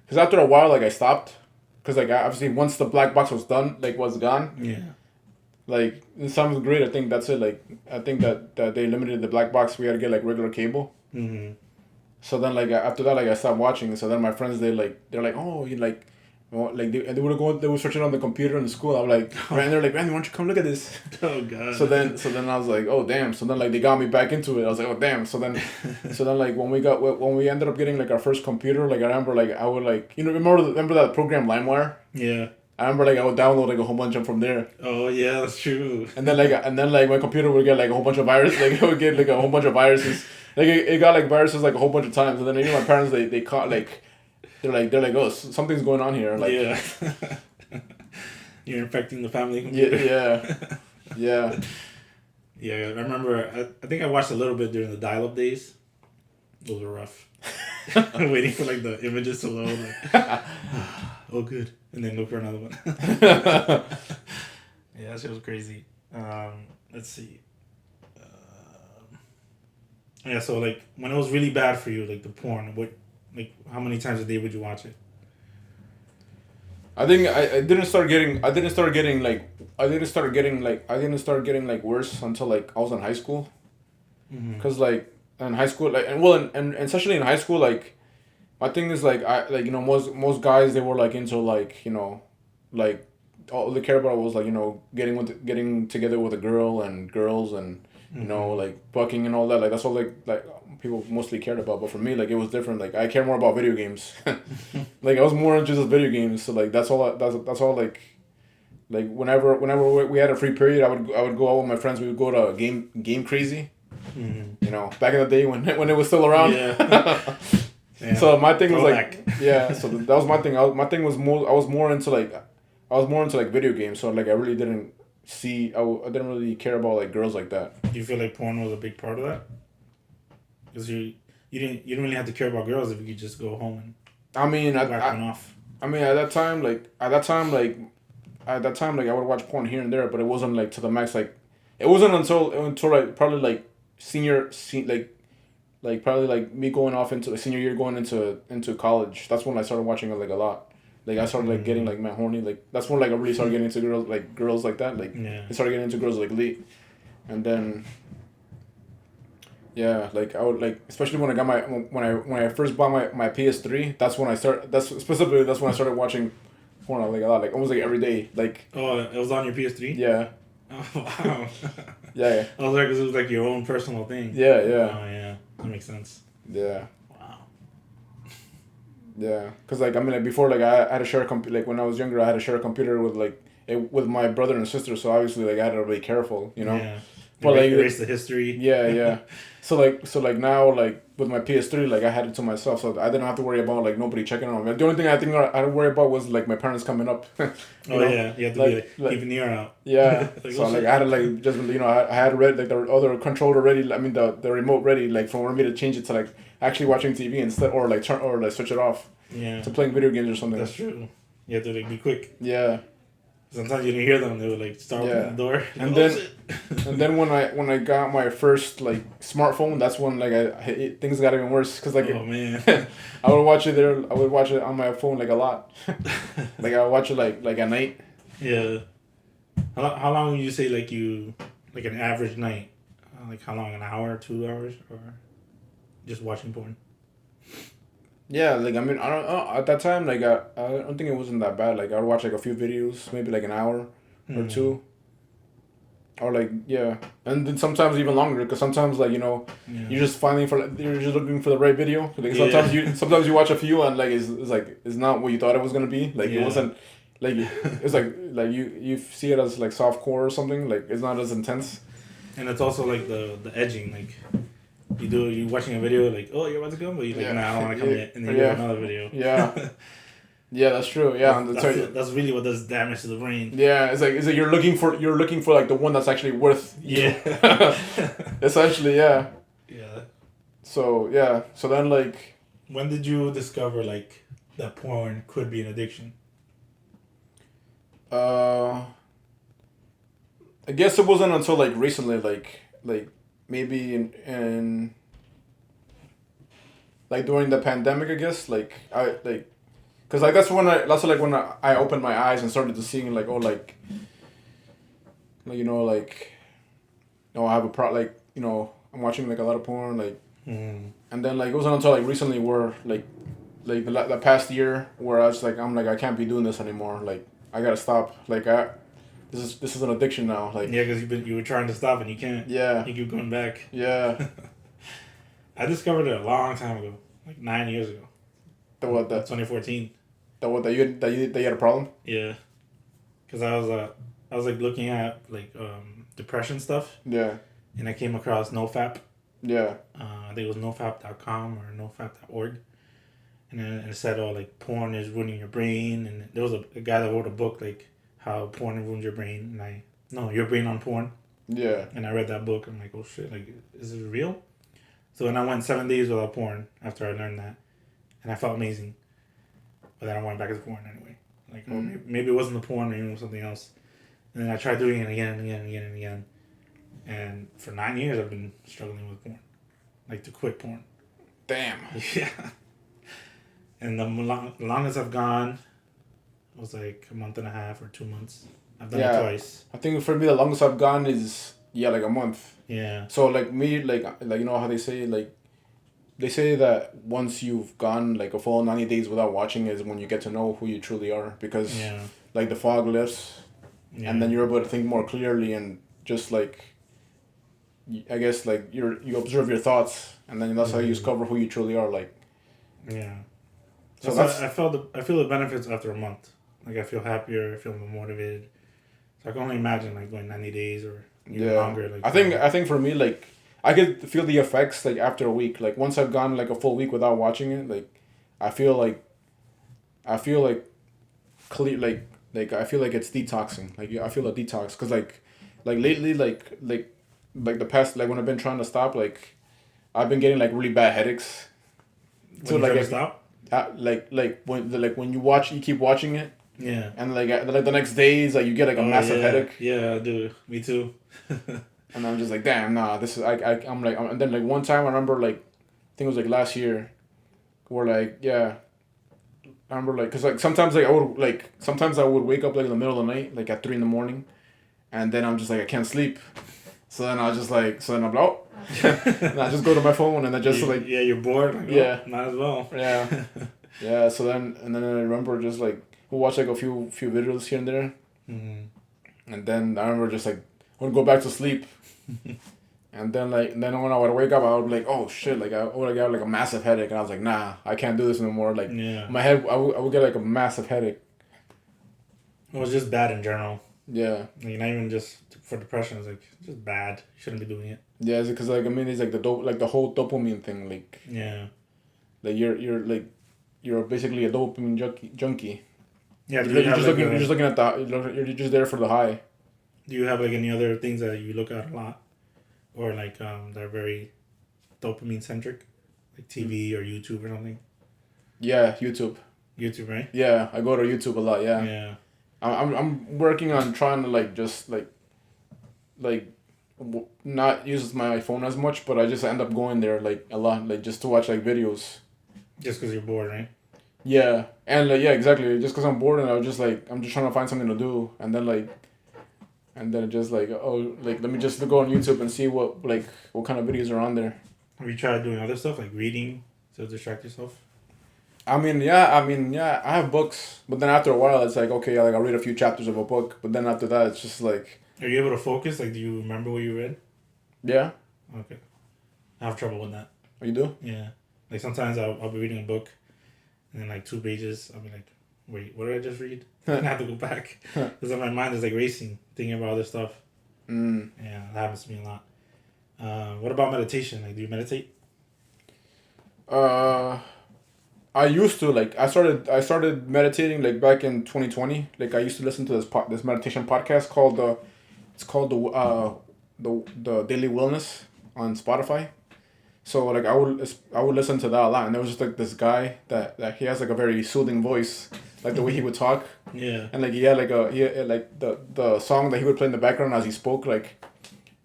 because after a while like I stopped because like obviously once the black box was done was gone. Yeah. Like in 7th grade, I think that's it. Like I think that they limited the black box. We had to get like regular cable. Mm-hmm. So then like after that I stopped watching. So then my friends they're like oh you like, well, like they would search it on the computer in the school. I'm like Randy, they're like Randy, why don't you come look at this? Oh god. So then I was like oh damn. So then like they got me back into it. I was like oh damn. So then like when we ended up getting like our first computer, like I remember like I would like remember that program LimeWire? Yeah. I remember like I would download like a whole bunch of them from there. Oh yeah, that's true. And then like my computer would get like a whole bunch of viruses. Like it would get like a whole bunch of viruses. Like it got like viruses like a whole bunch of times. And then my parents they caught like they're like oh something's going on here. Like yeah. You're infecting the family computer. Yeah. Yeah, I remember. I think I watched a little bit during the dial-up days. Those were rough. Waiting for like the images to load. Like, oh, good, and then look for another one. Yeah, that shit was crazy. Let's see. Yeah, so like when it was really bad for you, like the porn, what, like how many times a day would you watch it? I think I didn't start getting I didn't start getting like worse until like I was in high school. Mm-hmm. Cause like in high school, like and especially in high school, like my thing is like I like most guys they were like into like like all they care about was like getting together with a girl and girls and Mm-hmm. like bucking and all that, like that's all like people mostly cared about. But for me, like it was different. Like I care more about video games. Like I was more into just video games, so like that's all like whenever we had a free period, I would go out with my friends. We would go to game crazy. Mm-hmm. Back in the day when when it was still around. Yeah. Yeah. So my thing was like, Throwback. yeah. So that was my thing. My thing was more. I was more into like video games. So like I really didn't I didn't really care about like girls like that. Do you feel like porn was a big part of that? Because you didn't really have to care about girls if you could just go home I mean, and whack one off. I mean at that time like I would watch porn here and there, but it wasn't like to the max. Like it wasn't until like probably like like probably like me going off into the senior year going into college. That's when I started watching it like a lot. Like I started like getting Mm-hmm. like man horny. Like that's when like I really started getting into girls like that. Like Yeah. I started getting into girls like late, and then yeah, like I would like especially when I got my when I first bought my PS3. That's when I started watching porn like a lot, like almost like every day. Like Oh, it was on your PS3. yeah, Oh wow. yeah, I was like, 'cause it was like your own personal thing. yeah, Oh yeah, yeah, that makes sense. yeah. Wow. Yeah, cause like I mean like before like I had to share a like when I was younger I had to share a computer with like with my brother and sister, so obviously like I had to be careful. Yeah. But like Erase the history. yeah, yeah. So like now like with my PS3 like I had it to myself, so I didn't have to worry about like nobody checking on me. The only thing I think I had to worry about was like my parents coming up. Oh yeah, you have to be like like keeping the ear out. yeah. Like, So oh like shit. I had to like just I had read like the other controller ready. I mean the remote ready like for me to change it to like actually watching TV instead, or like turn or like switch it off Yeah, to playing video games or something. that's true. You have to like be quick. Yeah, Sometimes you didn't hear them. They would like start opening yeah. the door. And Oh, then shit. and then when I got my first like smartphone, that's when like things got even worse because like Oh man. I would watch it there. I would watch it on my phone like a lot. Like I would watch it like at night. Yeah. How long would you say like you like an average night? Like how long? An hour, 2 hours, or just watching porn? Yeah, like I mean I don't know at that time like I don't think it wasn't that bad. Like I would watch like a few videos, maybe like an hour or Hmm. two, or like yeah, and then sometimes even longer because sometimes like Yeah. you're just finding for like, you're just looking for the right video. Like Yeah. sometimes you watch a few and like it's like it's not what you thought it was gonna be. Like it Yeah. wasn't like it's like you see it as like soft core or something. Like it's not as intense. And it's also like the edging. Like you watching a video like, oh, you're about to come, but you're like, Yeah, nah, I don't want to come yeah, yet, and then you yeah, go another video. yeah, yeah. That's true. Yeah, and That's really what does damage to the brain. yeah, it's like you're looking for like the one that's actually worth Yeah. essentially, yeah. Yeah. So yeah, so then like When did you discover like that porn could be an addiction? uh, I guess it wasn't until like recently, like maybe in like during the pandemic, I guess like I like because like that's like when I opened my eyes and started to seeing like oh like I have a like I'm watching like a lot of porn like. Mm. And then like it wasn't until like recently where like the past year where I'm like I can't be doing this anymore. Like I gotta stop. Like this is an addiction now. Like Yeah, because you were trying to stop and you can't. yeah, You keep going back. yeah. I discovered it a long time ago, like 9 years ago. The what the 2014. the what that you had a problem? Yeah, because I was like looking at like depression stuff, Yeah, and I came across NoFap. yeah, I think it was nofap.com or nofap.org. And then it said, oh, like porn is ruining your brain. And there was a guy that wrote a book, like how porn ruins your brain. And your brain on porn. yeah. And I read that book. I'm like, oh shit, like, is this real? So then I went 7 days without porn after I learned that. And I felt amazing. But then I went back to porn anyway. Like, oh, maybe it wasn't the porn, maybe it was something else. And then I tried doing it again and again and again and again. And for 9 years, I've been struggling with porn. like to quit porn. Damn. Yeah. And the longest I've gone was like a month and a half or 2 months. I've done it twice. I think for me the longest I've gone is like a month. Yeah. So like me like you know how they say like they say that once you've gone like a full 90 days without watching is when you get to know who you truly are because like the fog lifts and then you're able to think more clearly and just like I guess like you observe your thoughts and then that's how you discover who you truly are like. Yeah. So I feel the benefits after a month. Like I feel happier, I feel more motivated. So I can only imagine like going 90 days or even longer. Like I think for me like I could feel the effects like after a week. Like once I've gone like a full week without watching it, like I feel like clear like I feel like it's detoxing. Like I feel a detox because like lately like the past like when I've been trying to stop like I've been getting like really bad headaches. So like to stop. Like when you keep watching it. Yeah. And like the next days like you get like a massive headache. Yeah, dude. Me too. And I'm just like, damn, nah, this is I'm like, and then like one time I remember like, I think it was like last year, where like I remember like, cause like sometimes I would wake up like in the middle of the night like at 3 a.m, and then I'm just like I can't sleep, so then I'm like oh, and I just go to my phone and I just like you're bored like, might as well so then I remember just like we'll watch like a few videos here and there, and then I remember just like I would go back to sleep. And then when I would wake up I would be like oh shit like I would have got like a massive headache and I was like nah I can't do this anymore like my head I would get like a massive headache. It was just bad in general. Yeah. Like not even just for depression, it's like just bad. You shouldn't be doing it. Yeah, it's because like I mean it's like the whole dopamine thing like like you're basically a dopamine junkie. Yeah, you're just looking at you're just there for the high. Do you have like any other things that you look at a lot, or like that are very dopamine centric, like TV or YouTube or something? Yeah, YouTube. YouTube, right? Yeah, I go to YouTube a lot. Yeah. Yeah. I'm working on trying to like just not use my phone as much, but I just end up going there like a lot, like just to watch like videos. Just because you're bored, right? Yeah, and like exactly. Just because I'm bored and I'm just trying to find something to do, and then just like oh like let me just go on YouTube and see what kind of videos are on there. Have you tried doing other stuff like reading to distract yourself? I mean I have books, but then after a while it's like okay like I'll read a few chapters of a book, but then after that it's just like. Are you able to focus? Like, do you remember what you read? Yeah. Okay. I have trouble with that. Oh, you do? Yeah. Like sometimes I'll be reading a book, and then like 2 pages I'll be like, wait, what did I just read? And I have to go back because my mind is like racing, thinking about other stuff. Yeah, that happens to me a lot. What about meditation? Like, do you meditate? I used to like I started meditating like back in 2020. Like I used to listen to this meditation podcast called the Daily Wellness on Spotify. So like I would listen to that a lot, and there was just like this guy that he has like a very soothing voice, like the way he would talk. Yeah. And like he had like the song that he would play in the background as he spoke like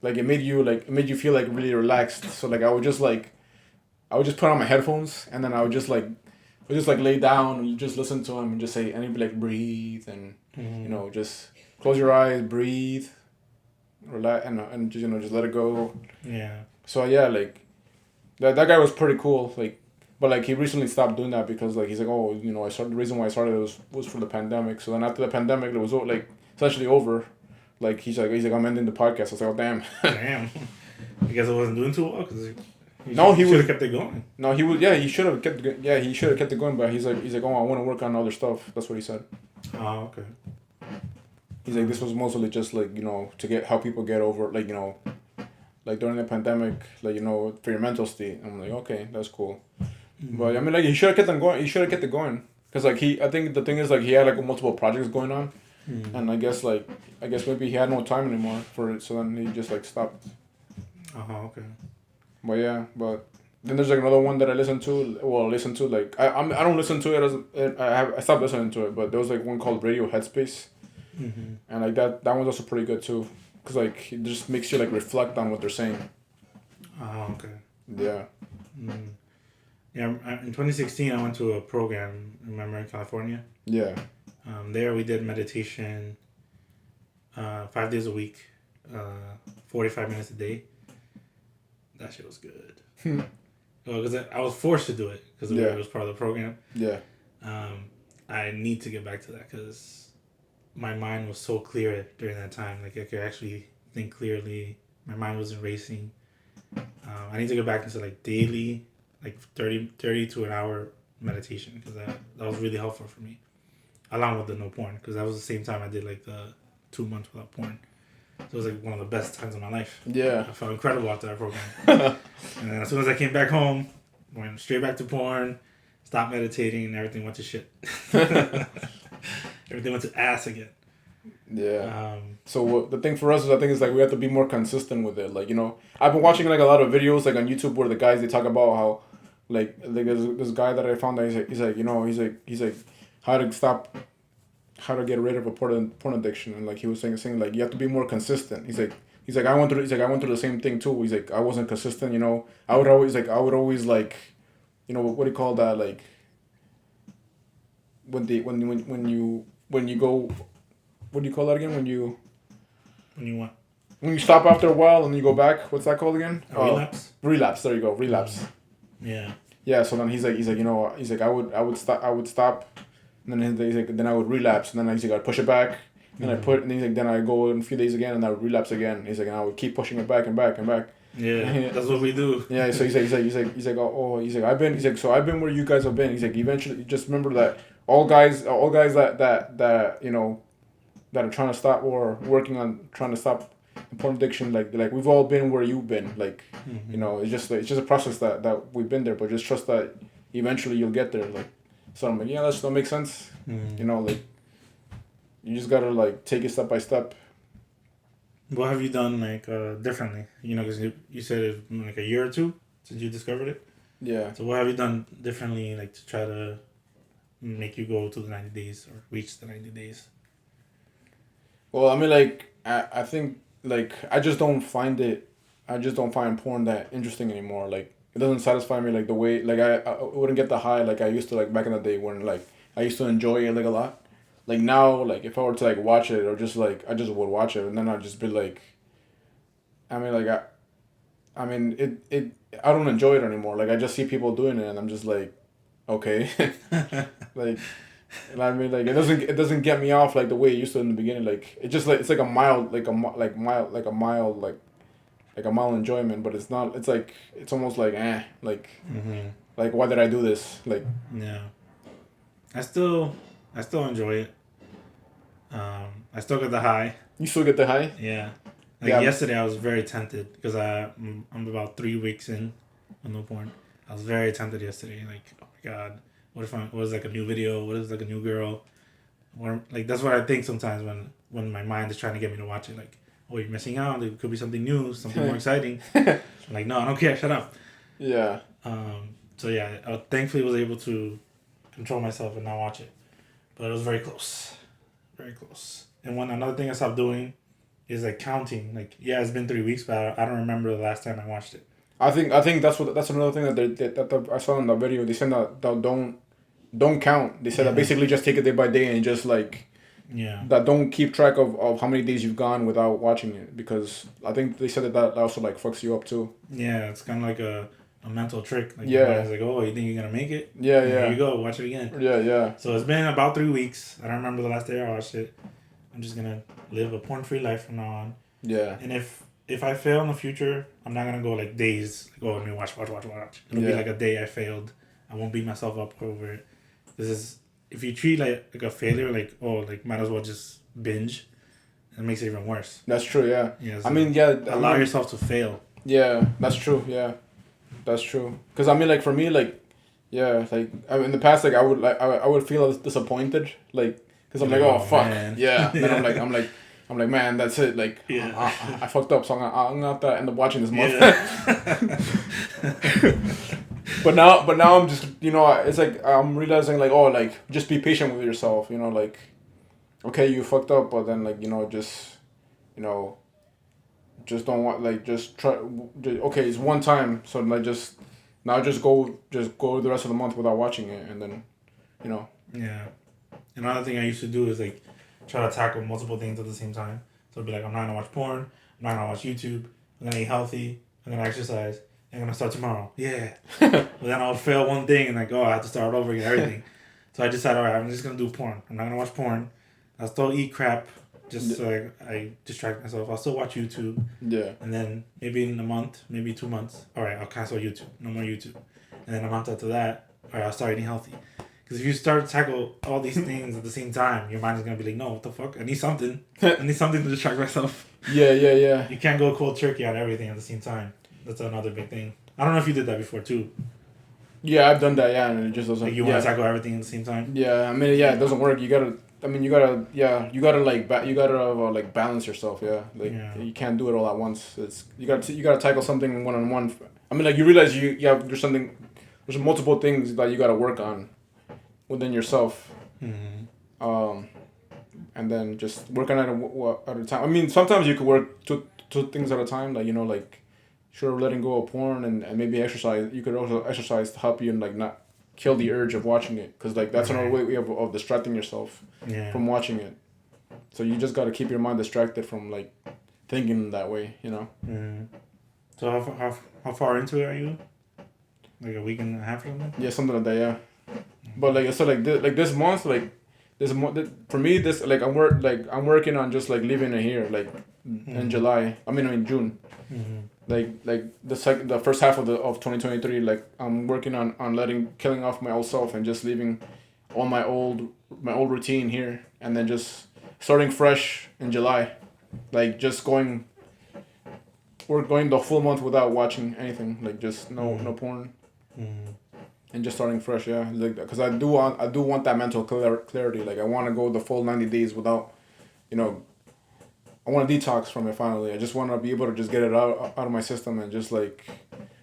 it made you feel like really relaxed. So like I would just put on my headphones and then I would just lay down and just listen to him and just say and he'd be like breathe and just close your eyes, breathe, relax and just just let it go. Yeah. So yeah, like that guy was pretty cool. Like, but like he recently stopped doing that because like he's like the reason why I started was for the pandemic. So then after the pandemic, it was like essentially over. Like he's like I'm ending the podcast. I was like, oh damn. Damn. I guess I wasn't doing too well because. He should have kept it going. No, he would. Yeah, he should have kept. Yeah, he should have kept it going. But he's like, oh, I want to work on other stuff. That's what he said. Oh, okay. He's like, this was mostly just like to help people get over like like during the pandemic like for your mental state. I'm like, okay, that's cool. Mm-hmm. But I mean, like he should have kept them going. He should have kept it going because like I think the thing is like he had like multiple projects going on, and I guess maybe he had no time anymore for it. So then he just like stopped. Okay. But yeah, but then there's like another one that I listen to. Well, like I don't listen to it I stopped listening to it. But there was like one called Radio Headspace, and like that one's also pretty good too, cause like it just makes you like reflect on what they're saying. Oh, okay. Yeah. Mm. Yeah, in 2016, I went to a program, remember, in California. Yeah. There we did meditation 5 days a week, 45 minutes a day. That shit was good. Well, because I was forced to do it because Yeah. it was part of the program. Yeah. I need to get back to that because my mind was so clear during that time. Like I could actually think clearly. My mind wasn't racing. I need to get back into like daily, like 30 to an hour meditation because that was really helpful for me, along with the no porn, because that was the same time I did like the 2 months without porn. So it was like one of the best times of my life. Yeah. I felt incredible after that program. And then as soon as I came back home, went straight back to porn, stopped meditating, and everything went to shit. Everything went to ass again. Yeah. So the thing for us is, I think, is like we have to be more consistent with it. Like, you know, I've been watching like a lot of videos like on YouTube where the guys, they talk about how like there's this guy that I found that he's like, you know, he's like how to get rid of a porn addiction, and like he was saying like you have to be more consistent. He's like I went through the same thing too. He's like I wasn't consistent, you know. I would always like, you know, what do you call that, like when you go, what do you call that again, when you what? when you stop after a while and you go back, what's that called again? Relapse. Relapse. There you go. Relapse. Yeah. Yeah. So then he's like, you know, he's like, I would stop, and then he's like, then I would relapse, and then he's like, I'd push it back, and and he's like, then I go in a few days again, and I would relapse again. He's like, and I would keep pushing it back and back and back. Yeah, that's what we do. Yeah. So he's like, I've been where you guys have been. He's like, eventually, just remember that all guys that you know, that are trying to stop or working on trying to stop porn addiction, like we've all been where you've been, like, you know, it's just a process that we've been there, but just trust that eventually you'll get there. Like, so I'm like, yeah, that makes sense. You know, like, you just gotta like take it step by step. What have you done like differently? You know, because you said it's been like a year or two since you discovered it. Yeah. So what have you done differently, like to try to make you go to the 90 days or reach the 90 days? Well, I mean, like, I think, like, I just don't find porn that interesting anymore. Like, it doesn't satisfy me, like, the way, like, I wouldn't get the high, like, I used to, like, back in the day when, like, I used to enjoy it, like, a lot. Like, now, like, if I were to, like, watch it, or just, like, I just would watch it, and then I'd just be, like, I mean, like, I don't enjoy it anymore. Like, I just see people doing it, and I'm just, like, okay. Like, and I mean, like, it doesn't get me off like the way it used to in the beginning. Like, it just, like, it's like a mild enjoyment, but it's not. It's like, it's almost like like, like, why did I do this? Like, yeah, I still enjoy it. I still get the high. you still get the high? Yeah, like yesterday I was very tempted because I'm about 3 weeks in on no porn. I was very tempted yesterday. Like, oh my god. What if what is like a new video? What is like a new girl? Or like that's what I think sometimes when my mind is trying to get me to watch it. Like, oh, you're missing out. There could be something new, something more exciting. I'm like, no, I don't care. Shut up. Yeah. So yeah, I thankfully was able to control myself and not watch it, but it was very close, very close. And another thing I stopped doing is like counting. Like, yeah, it's been 3 weeks, but I don't remember the last time I watched it. I think that's another thing that I saw in the video. They said that don't count. They said that basically just take it day by day and just like, that don't keep track of how many days you've gone without watching it, because I think they said that also like fucks you up too. Yeah, it's kind of like a mental trick. Like, yeah, like, oh, you think you're gonna make it? Yeah. Here you go, watch it again. Yeah. So it's been about 3 weeks. I don't remember the last day I watched it. I'm just gonna live a porn-free life from now on. Yeah. And if I fail in the future, I'm not gonna go like days. Like, oh, let me watch. It'll be like a day I failed. I won't beat myself up over it. This is, if you treat like a failure, like, oh, like, might as well just binge. It makes it even worse. That's true. Yeah. Yeah. So I mean, yeah. Allow yourself to fail. Yeah, that's true. Yeah, that's true. Cause I mean, like, for me, like, yeah, like, in the past, like, I would feel disappointed, like, cause I'm like, oh fuck, man. Yeah. Then I'm like, man, that's it. Like, I fucked up, so I'm gonna have to end up watching this month. Yeah. But now I'm just, you know, it's like I'm realizing, like, oh, like, just be patient with yourself. You know, like, okay, you fucked up, but then, like, you know, just, you know, just don't want like just try. Okay, it's one time, so like just now just go the rest of the month without watching it, and then you know. Yeah. Another thing I used to do is like try to tackle multiple things at the same time. So it'd be like, I'm not gonna watch porn. I'm not gonna watch YouTube. I'm gonna eat healthy. I'm gonna exercise. I'm gonna start tomorrow. Yeah. But then I'll fail one thing and like, oh, I have to start over again. Everything. So I decided, all right, I'm just gonna do porn. I'm not gonna watch porn. I'll still eat crap. Just so I distract myself. I'll still watch YouTube. Yeah. And then maybe in a month, maybe 2 months, all right, I'll cancel YouTube. No more YouTube. And then a month after that, all right, I'll start eating healthy. Because if you start to tackle all these things at the same time, your mind is gonna be like, no, what the fuck? I need something. I need something to distract myself. Yeah. You can't go cold turkey on everything at the same time. That's another big thing. I don't know if you did that before too. Yeah, I've done that. Yeah, and it just doesn't. Like you want to tackle everything at the same time. Yeah, I mean, yeah, it doesn't work. You gotta. I mean, you gotta like, you gotta like balance yourself. Yeah, like you can't do it all at once. You gotta tackle something one on one. I mean, like you realize there's multiple things that you gotta work on within yourself. Mm-hmm. And then just working at a time. I mean, sometimes you could work two things at a time. Like like, sure, letting go of porn and maybe exercise. You could also exercise to help you and like not kill the urge of watching it, because like that's another way of distracting yourself from watching it. So you just gotta keep your mind distracted from like thinking that way. Mm-hmm. So how far into it are you? Like a week and a half or something? Yeah, something like that. Yeah. But like I said, this month, for me, this like I'm working on just like leaving it here, like in July. I mean in June. Mm-hmm. Like the first half of 2023, like I'm working on killing off my old self and just leaving all my old routine here, and then just starting fresh in July, like just we're going the full month without watching anything, like just no porn. Mm-hmm. And just starting fresh, yeah, like because I do want that mental clarity. Like I want to go the full 90 days without, I want to detox from it finally. I just want to be able to just get it out of my system and just like,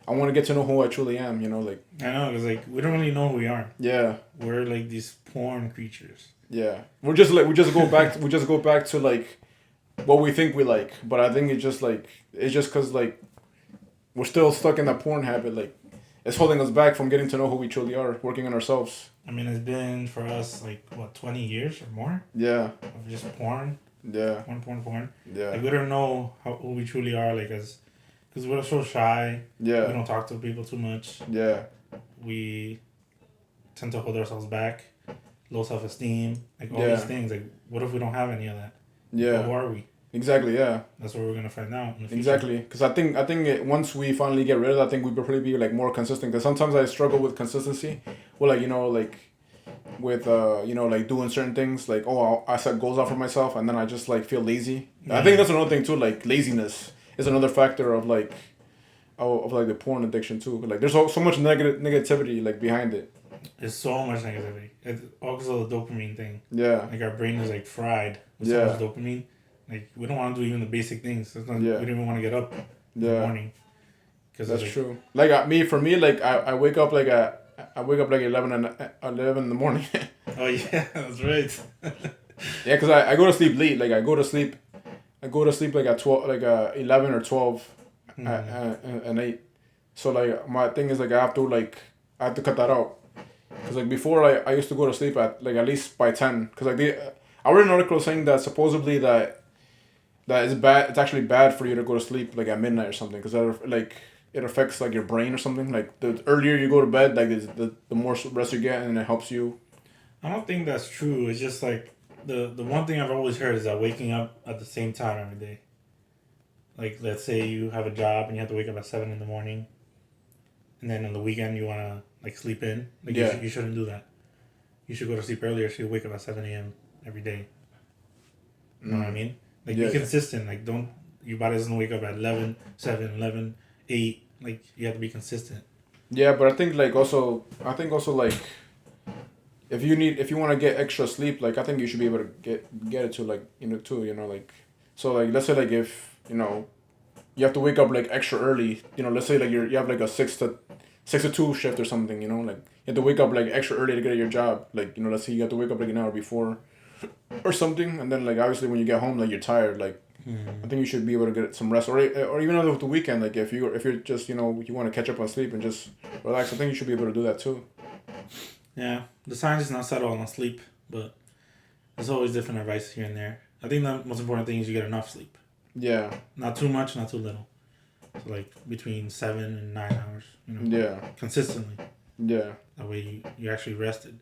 I want to get to know who I truly am. Like. I know, because like we don't really know who we are. Yeah. We're like these porn creatures. Yeah, we just go back to like what we think we like, but I think it's just because like we're still stuck in that porn habit. Like it's holding us back from getting to know who we truly are, working on ourselves. I mean, it's been for us like what 20 years or more. Yeah. Of just porn. Yeah. Porn. Yeah. Like we don't know who we truly are, like because we're so shy. Yeah. We don't talk to people too much. Yeah. We tend to hold ourselves back. Low self-esteem, like all these things. Like, what if we don't have any of that? Yeah. Who are we? Exactly. Yeah. That's what we're gonna find out. In the future. Exactly, because I think once we finally get rid of it, I think we will probably be like more consistent. Because sometimes I struggle with consistency. Well, like with like doing certain things. Like I set goals out for myself, and then I just like feel lazy. Yeah. I think that's another thing too. Like laziness is another factor of like the porn addiction too. Like there's so much negativity like behind it. There's so much negativity. It's also the dopamine thing. Yeah. Like our brain is like fried with so much dopamine. Like we don't want to do even the basic things. We don't even want to get up in the morning. That's true. Like for me, like I wake up like 11 in the morning. Oh yeah, that's right. Yeah, because I go to sleep late. Like I go to sleep like at 12, like 11 or 12, and 8. So like my thing is like I have to cut that out. Because like before I used to go to sleep at like at least by 10. Because like I read an article saying that supposedly that is bad. It's actually bad for you to go to sleep like at midnight or something. Because like it affects like your brain or something. Like the earlier you go to bed, like the more rest you get, and it helps you. I don't think that's true. It's just like the one thing I've always heard is that waking up at the same time every day. Like let's say you have a job and you have to wake up at 7 in the morning, and then on the weekend you wanna like sleep in. Like you shouldn't do that. You should go to sleep earlier so you wake up at 7 a.m. every day. You know what I mean? Like be consistent. Like your body doesn't wake up at 11, 7, 11, 8. Like you have to be consistent. Yeah, but I think also like if you want to get extra sleep, like I think you should be able to get it to like too, like so like let's say like if you have to wake up like extra early, let's say like you have like a 6 to 2 shift or something, like you have to wake up like extra early to get at your job, like let's say you have to wake up like an hour before or something, and then like obviously when you get home like you're tired, like I think you should be able to get some rest, or even over the weekend. Like if you're just you want to catch up on sleep and just relax, I think you should be able to do that too. Yeah, the science is not settled on sleep, but there's always different advice here and there. I think the most important thing is you get enough sleep. Yeah. Not too much, not too little. So like between 7 and 9 hours. Yeah. Consistently. Yeah. That way you actually rested.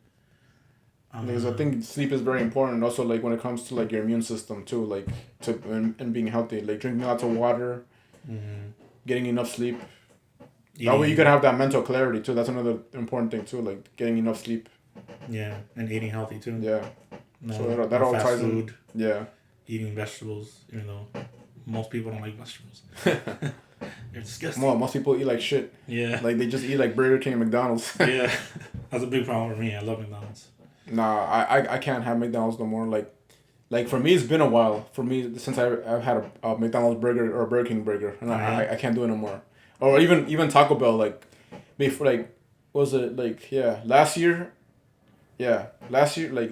Because I think sleep is very important. Also, like when it comes to like your immune system too, like and being healthy, like drinking lots of water, getting enough sleep. That way you can have that mental clarity too. That's another important thing too, like getting enough sleep. Yeah, and eating healthy too. Yeah. No, so that all fast ties food. in. Yeah. Eating vegetables, even though most people don't like vegetables. They're disgusting. Well, most people eat like shit. Yeah. Like they just eat like Burger King and McDonald's. Yeah. That's a big problem for me. I love McDonald's. Nah, I can't have McDonald's no more. Like for me, it's been a while. For me, since I've had a McDonald's burger or a Burger King burger, and I can't do it no more. Or even Taco Bell, like before, like was it like last year? Yeah, last year, like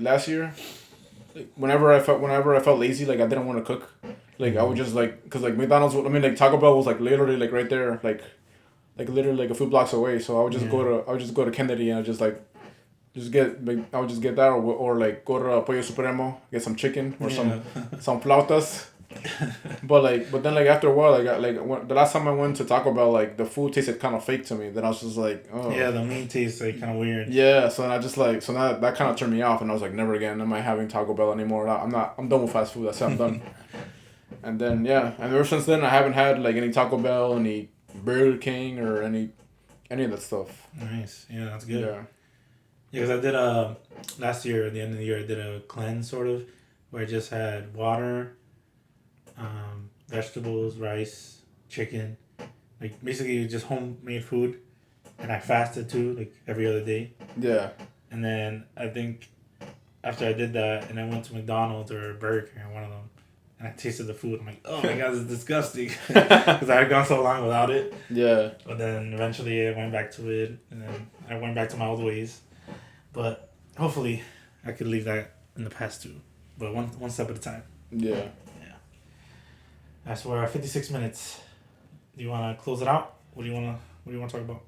whenever I felt lazy, like I didn't want to cook, like I would just like, cause like McDonald's, I mean like Taco Bell was like literally like right there, like literally like a few blocks away. So I would just go to Kennedy and I would just get that or like go to Pollo Supremo, get some chicken or some flautas. but then like after a while, the last time I went to Taco Bell, like the food tasted kind of fake to me. Then I was just like, oh yeah, the meat tastes like kind of weird. Yeah, so then I just like that kind of turned me off, and I was like, never again am I having Taco Bell anymore. I'm done with fast food. That's it, I'm done. And then and ever since then I haven't had like any Taco Bell, any Burger King, or any of that stuff. Nice, yeah, that's good. Yeah. Yeah, because I did last year at the end of the year I did a cleanse sort of, where I just had water, vegetables, rice, chicken, like basically just homemade food, and I fasted too, like every other day. Yeah. And then I think after I did that, and I went to McDonald's or Burger King or one of them, and I tasted the food, I'm like, oh my god, this is disgusting, because I had gone so long without it. Yeah. But then eventually I went back to it, and then I went back to my old ways. But hopefully I could leave that in the past too. But one step at a time. Yeah. Yeah. That's where 56 minutes. Do you want to close it out? What do you want to talk about?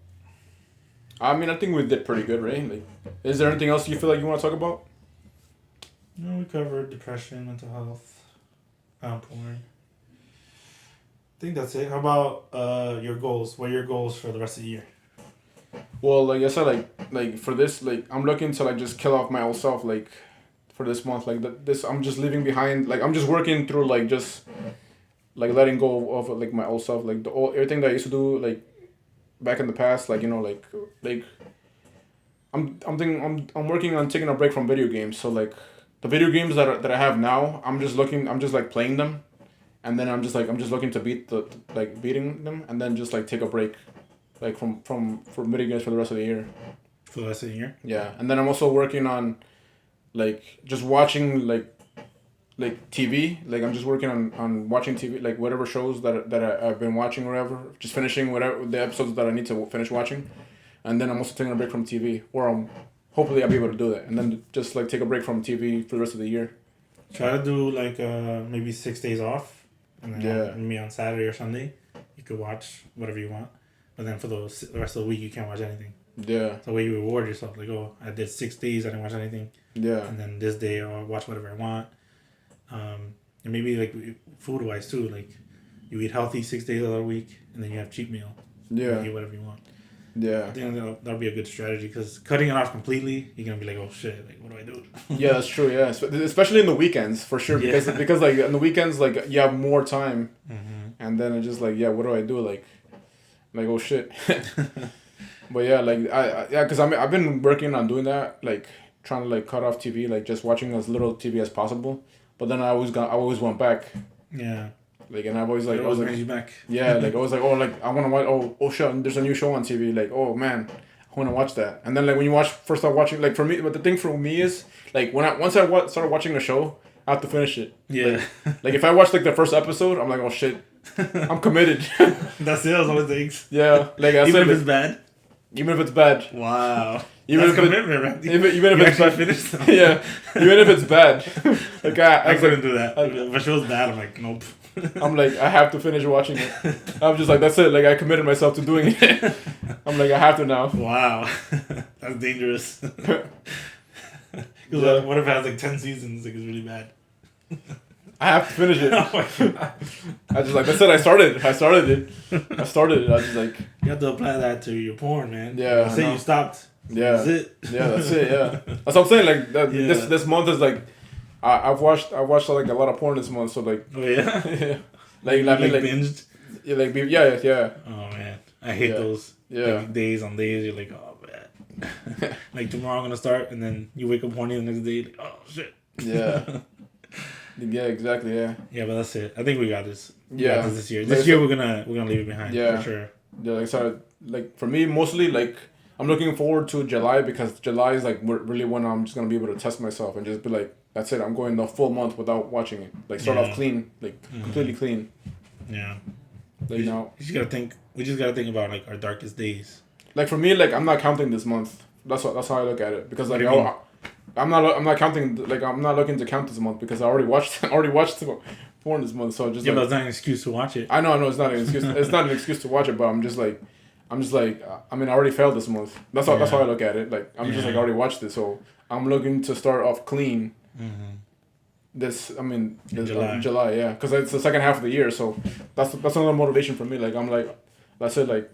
I mean, I think we did pretty good, right? Like, is there anything else you feel like you want to talk about? No, we covered depression, mental health, porn. I think that's it. How about your goals? What are your goals for the rest of the year? Well, like I said, like for this, like I'm looking to like just kill off my old self, like for this month, like this I'm just leaving behind, like I'm just working through like just like letting go of like my old self, like everything that I used to do like back in the past, like like I'm working on taking a break from video games. So like the video games that I have now, I'm just like playing them, and then I'm just looking to beating them, and then just like take a break, like from video games for the rest of the year. For the rest of the year? Yeah, and then I'm also working on like just watching like TV. Like I'm just working on watching TV, like whatever shows that I've been watching or whatever. Just finishing whatever the episodes that I need to finish watching, and then I'm also taking a break from TV, or hopefully I'll be able to do that, and then just like take a break from TV for the rest of the year. Try to do like maybe 6 days off, and then maybe on Saturday or Sunday you could watch whatever you want, but then for the rest of the week you can't watch anything. Yeah. So the way you reward yourself, like, oh, I did 6 days, I didn't watch anything. Yeah. And then this day I'll watch whatever I want. And maybe like food wise too, like you eat healthy 6 days of the week, and then you have cheat meal. Yeah. You eat whatever you want. Yeah. I think that'll be a good strategy, because cutting it off completely, you're gonna be like, oh shit, like what do I do? Yeah, that's true. Yeah, especially in the weekends for sure, because like in the weekends, like you have more time, and then it's just like, yeah, what do I do? Like oh shit. But yeah, like because I've been working on doing that, like trying to like cut off TV, like just watching as little TV as possible. But then I always went back. Yeah. Like, and I've always like, brings you back. Yeah, like I was like, oh, like I want to watch. Oh shit, there's a new show on TV. Like, oh man, I want to watch that. And then like when you first start watching, like for me, but the thing for me is like once I started watching a show, I have to finish it. Yeah. Like if I watch like the first episode, I'm like, oh shit, I'm committed. That's all it takes. Yeah, like even if it's bad. Even if it's bad. Wow. Even That's if commitment, right? Even if it's bad. Finished Yeah. Even if it's bad. Like I couldn't do that. If it was bad, I'm like, nope. I'm like, I have to finish watching it. I'm just like, that's it. Like, I committed myself to doing it. I'm like, I have to now. Wow, that's dangerous. Because Yeah. what if it has like 10 seasons? Like it's really bad. I have to finish it. Oh my God. I just like, that's it. I started it. I was just like, You have to apply that to your porn, man. Yeah, Say I know. you stopped. yeah. That's it. Yeah, that's it. Yeah. That's what I'm saying. Like, Yeah. this month is like, I've watched like a lot of porn this month. So like, Oh yeah. yeah. Like, I mean, binged. yeah, like, yeah. Oh man, I hate Yeah. those. Yeah. Like, days on days. You're like, oh man. Like tomorrow I'm gonna start, and then you wake up horny the next day. Like, oh shit. Yeah. Yeah, exactly. Yeah. Yeah, but that's it. I think we got this. We Yeah. got this year. Like This I year said- we're gonna leave it behind. Yeah. For sure. Yeah, like so, like for me, mostly like I'm looking forward to July because July is like really when I'm just gonna be able to test myself and just be like, that's it. I'm going the full month without watching it. Like start Yeah. off clean, like completely clean. Yeah. Like now, You just gotta think. We just gotta think about like our darkest days. like for me, like I'm not counting this month. That's how I look at it because like What do you mean? I'm not counting like I'm not looking to count this month because I already watched the porn this month. So just Yeah, like, but it's not an excuse to watch it. I know it's not an excuse. It's not an excuse to watch it, but I'm just like, I mean, I already failed this month. That's how I look at it. Like I'm just like I already watched it, so I'm looking to start off clean. Mm-hmm. July, yeah, because it's the second half of the year, so that's another motivation for me. Like I'm like, that's it. Like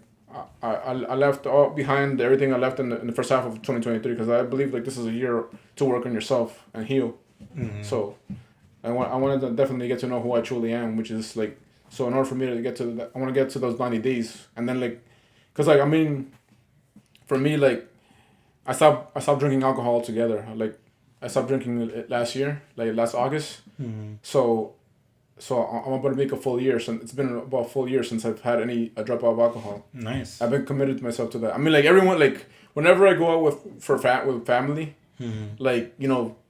I left all behind everything I left in the first half of 2023 because I believe like this is a year to work on yourself and heal. Mm-hmm. So I wanted to definitely get to know who I truly am, which is like, so in order for me to get to that, I want to get to those 90 days and then like, cause like I mean, for me like, I stopped drinking alcohol altogether. Like I stopped drinking it last year, like last August. Mm-hmm. So I'm about to make a full year. Since it's been about a full year since I've had a drop of alcohol. Nice. I've been committed to myself to that. I mean, like everyone, like whenever I go out with family, Mm-hmm. like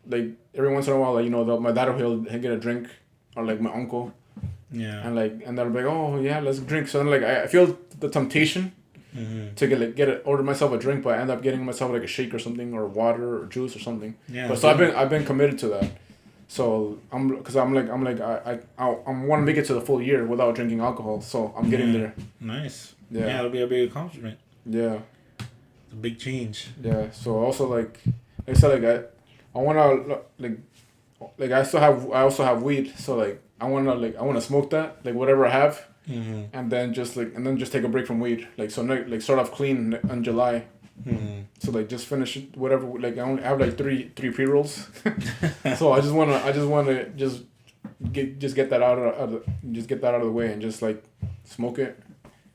like every once in a while, like my dad will he'll get a drink, or like my uncle, Yeah. and they'll be like, oh yeah, let's drink. So then like I feel the temptation Mm-hmm. to order myself a drink, but I end up getting myself like a shake or something, or water or juice or something. Yeah. But so I've been committed to that. So I'm I want to make it to the full year without drinking alcohol. So I'm getting there. Nice. Yeah. Yeah, it'll be a big accomplishment. Yeah. It's a big change. Yeah. So also like I said, like I wanna like I also have weed. So like I wanna smoke that, like whatever I have, Mm-hmm. and then just take a break from weed. Like so like start off clean in July. Mm-hmm. So So like just finish whatever. Like I have like three pre-rolls. So I just wanna get that out of the way and just like smoke it,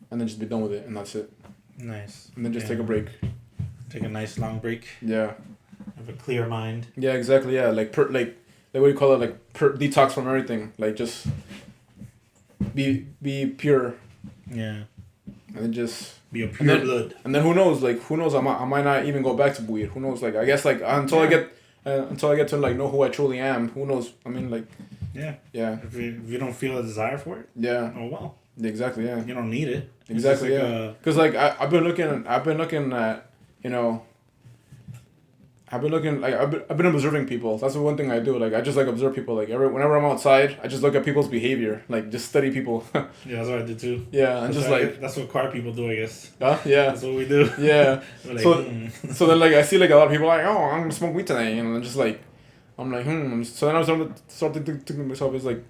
and then just be done with it, and that's it. Nice. And then just take a break. Take a nice long break. Yeah. Have a clear mind. Yeah. Exactly. Yeah. Like like what do you call it? Like detox from everything. Like just be pure, Yeah. and then just. Be a And pure then- blood. And then who knows? Like who knows? I might not even go back to weed. Who knows? Like I guess like until I get to like know who I truly am. Who knows? I mean like Yeah. yeah, If you don't feel a desire for it, yeah, oh well. exactly, yeah, You don't need it. It's exactly, just like yeah. Because like I've been looking at I've been observing people. That's the one thing I do. Like I just like observe people. Like whenever I'm outside, I just look at people's behavior. Like just study people. Yeah, that's what I did too. Yeah, and That's just what like that's what car people do, I guess. yeah, That's what we do. yeah. We're like, So- mm. So then like I see like a lot of people like, oh, I'm gonna smoke weed today, and I'm just like, I'm like So then I was starting to think to myself, it's like,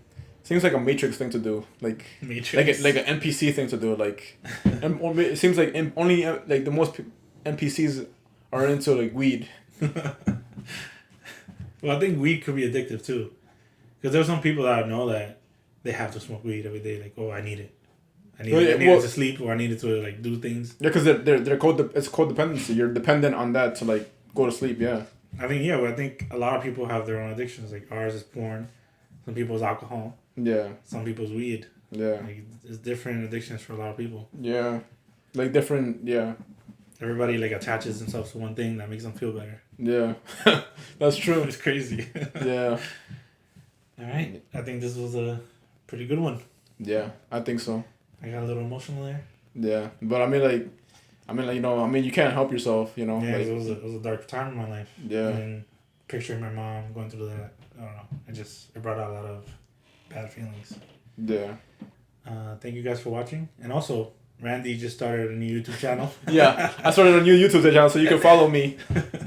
seems like a Matrix thing to do, like Matrix. like an NPC thing to do, like, and it seems like only like the most NPCs are into like weed. Well, I think weed could be addictive too, because there's some people that I know that they have to smoke weed every day. Like, oh, I need it. I need it to sleep, or I need it to like do things. Yeah, because it's codependency. You're dependent on that to like go to sleep. Yeah. I think a lot of people have their own addictions. Like ours is porn, some people's alcohol, Yeah. some people's weed. Yeah. Like, it's different addictions for a lot of people. Yeah. Like different. Yeah. Everybody like attaches themselves to one thing that makes them feel better. Yeah. That's true. It's crazy. Yeah. All right, I think this was a pretty good one. Yeah. I think so. I got a little emotional there. Yeah. But I mean like you can't help yourself. Yeah, Like, it was a dark time in my life. yeah. And picturing my mom going through that, I don't know. It brought out a lot of bad feelings. Yeah. Thank you guys for watching. And also, Randy just started a new YouTube channel. Yeah, I started a new YouTube channel, so you can follow me.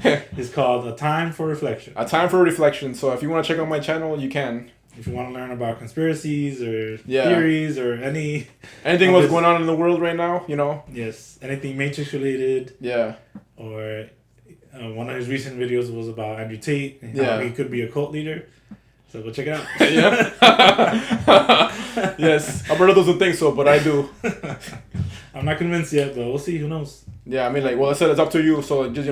It's called A Time for Reflection. A Time for Reflection. So if you want to check out my channel, you can. If you want to learn about conspiracies or theories or anything what's going on in the world right now, you know. Yes, anything Matrix related. Yeah. Or one of his recent videos was about Andrew Tate and how he could be a cult leader. So go check it out. Yeah. Yes, Alberto doesn't think so, but I do. I'm not convinced yet, but we'll see. Who knows? Yeah, I mean, like, well, I said it's up to you. So just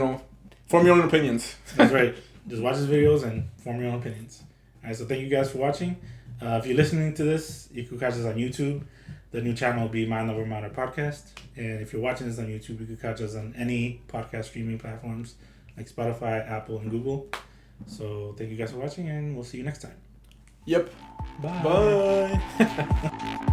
form your own opinions. That's right. Just watch his videos and form your own opinions. All right, so thank you guys for watching. If you're listening to this, you can catch us on YouTube. The new channel will be Mind Over Matter Podcast. And if you're watching this on YouTube, you can catch us on any podcast streaming platforms like Spotify, Apple, and Google. So thank you guys for watching, and we'll see you next time. Yep. Bye. Bye.